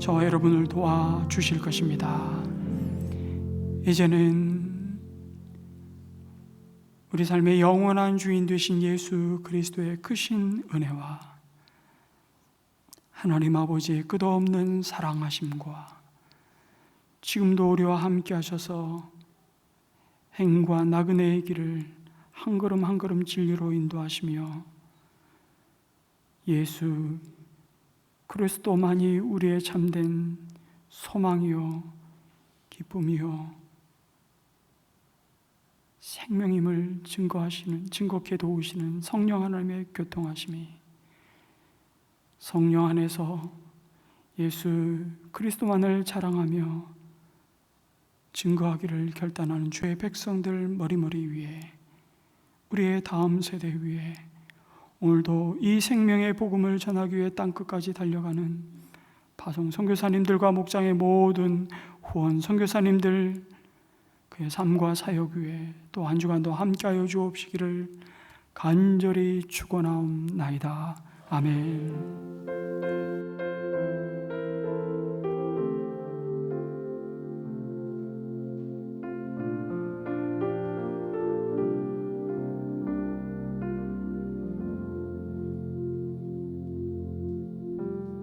저와 여러분을 도와주실 것입니다. 이제는 우리 삶의 영원한 주인 되신 예수 그리스도의 크신 은혜와 하나님 아버지의 끝없는 사랑하심과 지금도 우리와 함께 하셔서 행과 나그네의 길을 한 걸음 한 걸음 진리로 인도하시며 예수 그리스도만이 우리의 참된 소망이요 기쁨이요 생명임을 증거케 도우시는 성령 하나님의 교통하심이 성령 안에서 예수 그리스도만을 자랑하며 증거하기를 결단하는 주의 백성들 머리머리 위에 우리의 다음 세대 위에 오늘도 이 생명의 복음을 전하기 위해 땅끝까지 달려가는 파송 선교사님들과 목장의 모든 후원 선교사님들 그의 삶과 사역 위에 또 한 주간도 함께하여 주옵시기를 간절히 축원하옵나이다. 아멘.